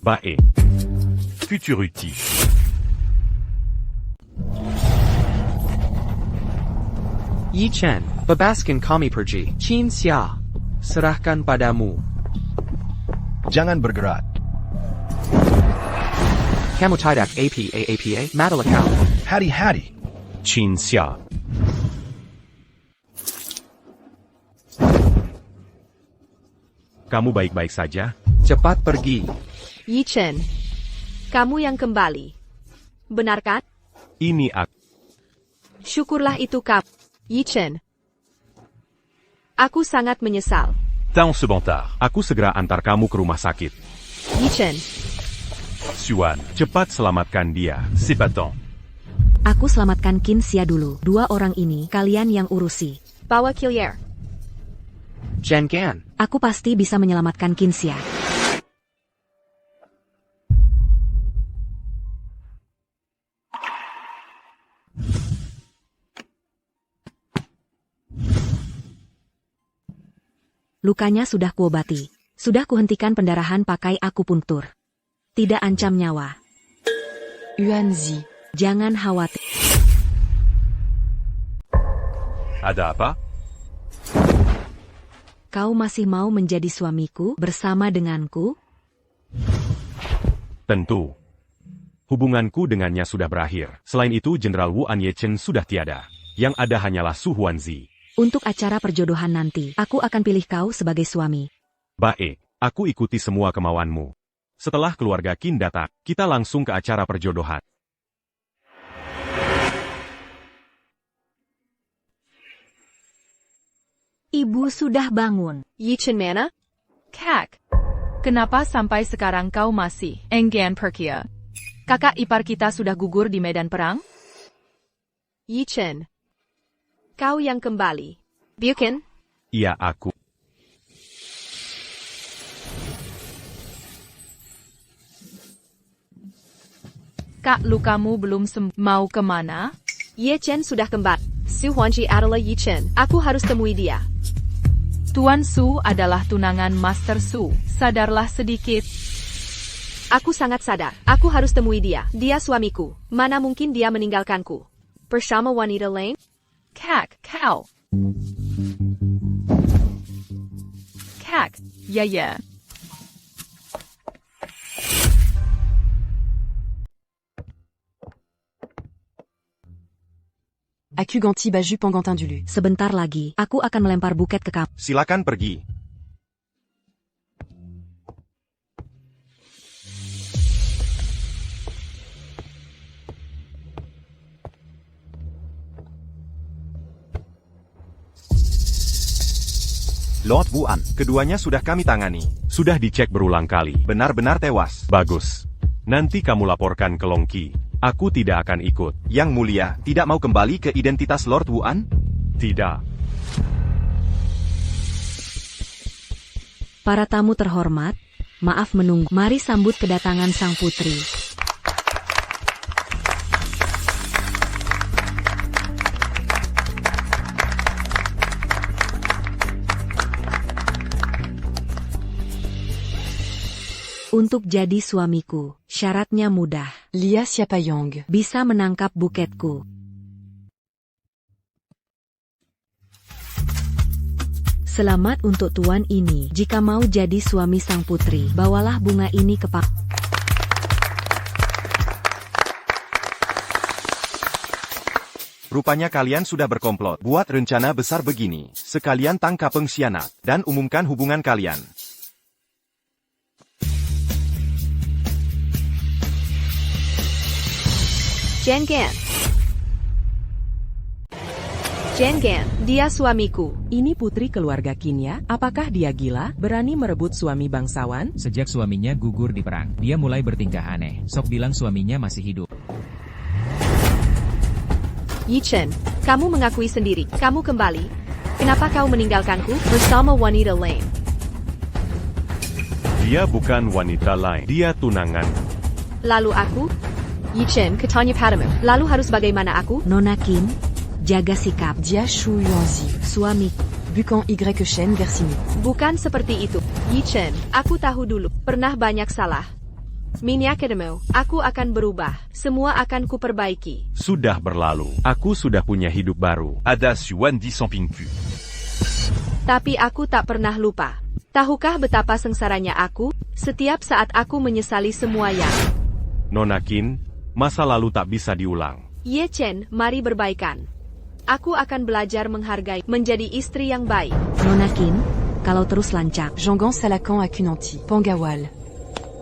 S2: Baik.
S1: Futurity.
S6: Yichen, bebaskan kami pergi. Qin Xia, serahkan padamu.
S3: Jangan bergerak.
S6: Kamu tidak apa, matilah kau.
S3: Hati-hati.
S2: Qin Xia. Kamu baik-baik saja?
S6: Cepat pergi.
S7: Yichen. Kamu yang kembali. Benarkah?
S2: Ini aku.
S7: Syukurlah itu kap. Yichen. Aku sangat menyesal.
S1: T'as sebentar.
S2: Aku segera antar kamu ke rumah sakit.
S7: Yichen.
S1: Xuan.
S2: Cepat selamatkan dia.
S1: C'est battant.
S8: Aku selamatkan Kinsia dulu. 2 orang ini kalian yang urusi.
S7: Bawa Killier.
S6: Jangan.
S8: Aku pasti bisa menyelamatkan Kinsia. Lukanya sudah kuobati. Sudah kuhentikan pendarahan pakai akupunktur. Tidak ancam nyawa.
S15: Yuanzi.
S8: Jangan khawatir.
S1: Ada apa?
S8: Kau masih mau menjadi suamiku bersama denganku?
S2: Tentu. Hubunganku dengannya sudah berakhir. Selain itu, Jenderal Wu Anyechen sudah tiada. Yang ada hanyalah Su Huanzi.
S8: Untuk acara perjodohan nanti, aku akan pilih kau sebagai suami.
S2: Baik, aku ikuti semua kemauanmu. Setelah keluarga Qin datang, kita langsung ke acara perjodohan.
S4: Ibu sudah bangun.
S7: Yichen mana?
S11: Kak. Kenapa sampai sekarang kau masih enggan pergi? Kakak ipar kita sudah gugur di medan perang?
S7: Yichen. Kau yang kembali. Bukan?
S2: Iya, aku.
S11: Kakak, lukamu belum sembuh. Mau kemana?
S7: Ye Chen sudah kembali. Su Huanji adalah Yi Chen. Aku harus temui dia.
S11: Tuan Su adalah tunangan Master Su. Sadarlah sedikit.
S7: Aku sangat sadar. Aku harus temui dia. Dia suamiku. Mana mungkin dia meninggalkanku. Bersama wanita lain?
S11: Kau. Ya.
S15: Aku ganti baju Pengantin dulu.
S8: Sebentar lagi, aku akan melempar buket ke kamu.
S9: Silakan pergi. Lord Wuan, keduanya sudah kami tangani.
S2: Sudah dicek berulang kali.
S9: Benar-benar tewas.
S2: Bagus. Nanti kamu laporkan ke Long Qi. Aku tidak akan ikut.
S9: Yang mulia, tidak mau kembali ke identitas Lord Wuan?
S2: Tidak.
S8: Para tamu terhormat, maaf menunggu. Mari sambut kedatangan sang putri. Untuk jadi suamiku, syaratnya mudah.
S15: Lia Siapayong.
S8: Bisa menangkap buketku. Selamat untuk tuan ini. Jika mau jadi suami sang putri, bawalah bunga ini ke Pak.
S9: Rupanya kalian sudah berkomplot. Buat rencana besar begini. Sekalian tangkap pengkhianat dan umumkan hubungan kalian.
S7: Jen-gan, dia suamiku.
S14: Ini putri keluarga Qin ya? Apakah dia gila? Berani merebut suami bangsawan?
S5: Sejak suaminya gugur di perang, dia mulai bertingkah aneh. Sok bilang suaminya masih hidup.
S7: Yi Chen, kamu mengakui sendiri. Kamu kembali. Kenapa kau meninggalkanku bersama wanita lain?
S2: Dia bukan wanita lain. Dia tunangan.
S7: Lalu aku? Yi Chen, katanya padamu. Lalu harus bagaimana aku?
S8: Nona Qin, jaga sikap.
S15: Dia Shu Yuanzi.
S8: Suami.
S15: Bukan Y Shen Versini.
S7: Bukan seperti itu. Yi Chen, aku tahu dulu. Pernah banyak salah. Miniakademo, aku akan berubah. Semua akan kuperbaiki.
S2: Sudah berlalu. Aku sudah punya hidup baru.
S1: Ada Xuan di sampingku.
S7: Tapi aku tak pernah lupa. Tahukah betapa sengsaranya aku? Setiap saat aku menyesali semua yang...
S2: Nona Qin, masa lalu tak bisa diulang.
S7: Ye Chen, mari berbaikan. Aku akan belajar menghargai, menjadi istri yang baik.
S8: Nona Qin, kalau terus lancang.
S15: Jongan Salakan Akunanti. Pongawal.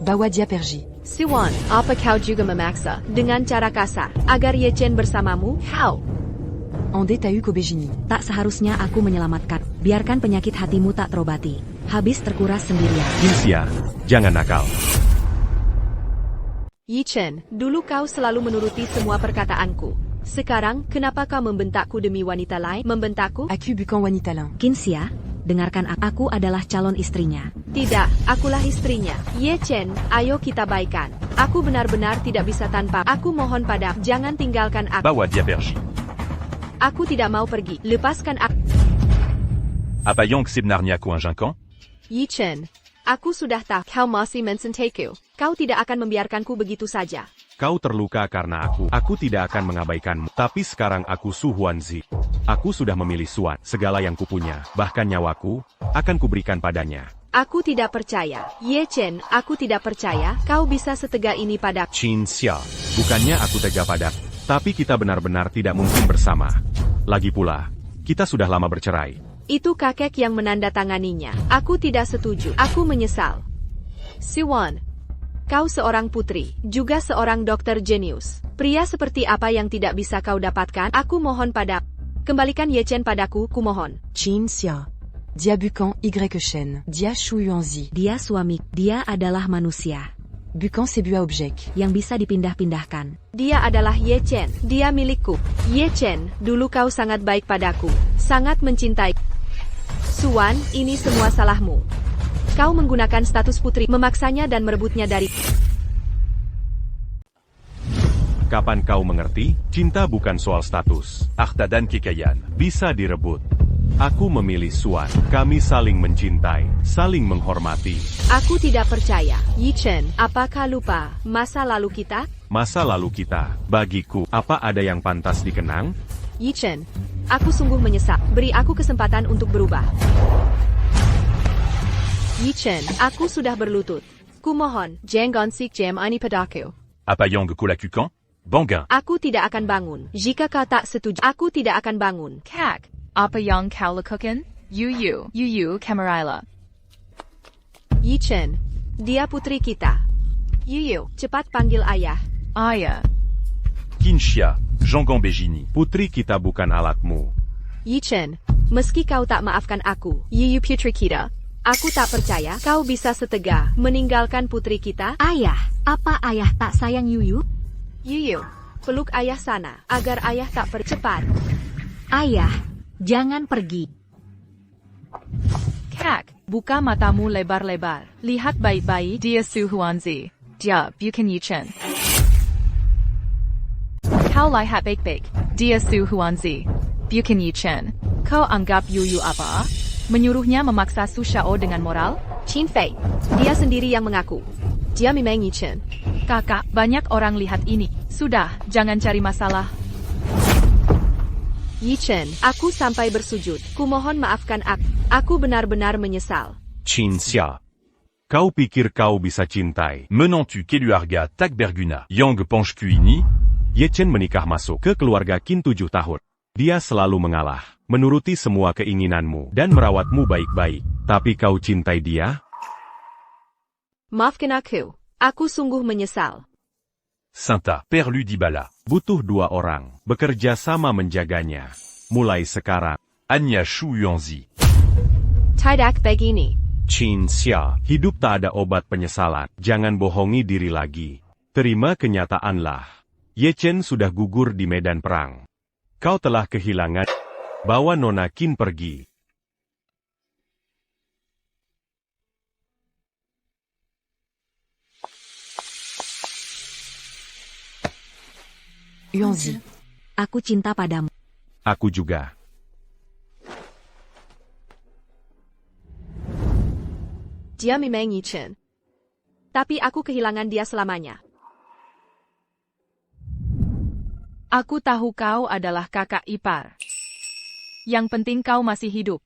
S15: Bawa dia pergi.
S7: Siwan, apa kau juga memaksa, dengan cara kasar, agar Ye Chen bersamamu? How?
S15: Ande Tahu Kobejini.
S8: Tak seharusnya aku menyelamatkan. Biarkan penyakit hatimu tak terobati. Habis terkuras sendirian.
S2: Yinxia, jangan nakal.
S7: Yi Chen, dulu kau selalu menuruti semua perkataanku. Sekarang, kenapa kau membentakku demi wanita lain? Membentakku?
S15: Aku bukan wanita lain.
S8: Yinxia, dengarkan aku adalah calon istrinya.
S7: Tidak, akulah istrinya. Ye Chen, ayo kita baikan. Aku benar-benar tidak bisa tanpa. Aku mohon padamu, jangan tinggalkan aku.
S1: Bawa dia pergi.
S7: Aku tidak mau pergi. Lepaskan aku.
S1: Apa yang sebenarnya aku injangkan?
S7: Yi Chen, aku sudah tahu. Kau masih mencintai-ku. Kau tidak akan membiarkanku begitu saja.
S2: Kau terluka karena aku. Aku tidak akan mengabaikanmu. Tapi sekarang aku Su Huanzi. Aku sudah memilih Suan. Segala yang kupunya, bahkan nyawaku, akan kuberikan padanya.
S7: Aku tidak percaya. Ye Chen, aku tidak percaya kau bisa setega ini padaku.
S2: Yinxia, bukannya aku tega padamu. Tapi kita benar-benar tidak mungkin bersama. Lagi pula, kita sudah lama bercerai.
S7: Itu kakek yang menandatanganinya. Aku tidak setuju. Aku menyesal. Siwan, kau seorang putri, juga seorang dokter jenius. Pria seperti apa yang tidak bisa kau dapatkan? Aku mohon padamu. Kembalikan Ye Chen padaku, kumohon.
S15: Yinxia. Dia bukan Y Shen. Dia Shu Yuanzi.
S8: Dia suami. Dia adalah manusia.
S15: Bukan sebuah objek.
S8: Yang bisa dipindah-pindahkan.
S7: Dia adalah Ye Chen. Dia milikku. Ye Chen, dulu kau sangat baik padaku. Sangat mencintai. Suan, ini semua salahmu. Kau menggunakan status putri, memaksanya dan merebutnya dari...
S2: Kapan kau mengerti? Cinta bukan soal status.
S1: Arta dan kekayaan.
S2: Bisa direbut. Aku memilih Suan. Kami saling mencintai, saling menghormati.
S7: Aku tidak percaya. Yi Chen, apakah lupa masa lalu kita?
S2: Masa lalu kita, bagiku, apa ada yang pantas dikenang?
S7: Yi Chen, aku sungguh menyesal. Beri aku kesempatan untuk berubah. Yi Chen, aku sudah berlutut. Kumohon, jangan sik jam ini padaku.
S1: Apa yang kulakukan? Bangga.
S7: Aku tidak akan bangun. Jika kau tak setuju, aku tidak akan bangun.
S11: Kak, apa yang kau lakukan? Yuyu, Camarilla.
S7: Yi Chen, dia putri kita. Yuyu, cepat panggil ayah.
S11: Ayah.
S1: Kinshia, Zhonggang Beijini.
S2: Putri kita bukan alatmu.
S7: Yi Chen, meski kau tak maafkan aku, Yuyu putri kita, aku tak percaya kau bisa setega meninggalkan putri kita.
S4: Ayah, apa ayah tak sayang Yuyu?
S7: Yuyu, peluk ayah sana, agar ayah tak percepat.
S4: Ayah, jangan pergi.
S11: Kak, buka matamu lebar-lebar. Lihat baik-baik dia Su Huanzi. Dia bukan Yi Chen. Kau lihat baik-baik. Dia Su Huanzi. Bukan Yi Chen. Kau anggap Yuyu apa? Menyuruhnya memaksa Su Shao dengan moral?
S7: Qin Fei, dia sendiri yang mengaku. Dia memang Yi Chen.
S11: Kakak, banyak orang lihat ini. Sudah, jangan cari masalah.
S7: Yi Chen, aku sampai bersujud. Kumohon maafkan aku. Aku benar-benar menyesal.
S2: Qin Xia. Kau pikir kau bisa cintai?
S1: Menantu Keluarga Tak Berguna. Yang Pongku ini?
S2: Ye Chen menikah masuk ke keluarga Qin 7 tahun. Dia selalu mengalah, menuruti semua keinginanmu, dan merawatmu baik-baik. Tapi kau cintai dia?
S7: Maafkan aku. Aku sungguh menyesal.
S1: Sinta, Perlu Dibala.
S2: Butuh 2 orang, bekerja sama menjaganya. Mulai sekarang.
S1: Anya Shu Yuanzi.
S7: Tidak begini.
S2: Qin Xia, hidup tak ada obat penyesalan. Jangan bohongi diri lagi. Terima kenyataanlah. Ye Chen sudah gugur di medan perang. Kau telah kehilangan. Bawa Nona Qin pergi.
S8: Yuanzi, aku cinta padamu.
S2: Aku juga.
S7: Dia memang Yi Chen. Tapi aku kehilangan dia selamanya.
S11: Aku tahu kau adalah kakak ipar. Yang penting kau masih hidup.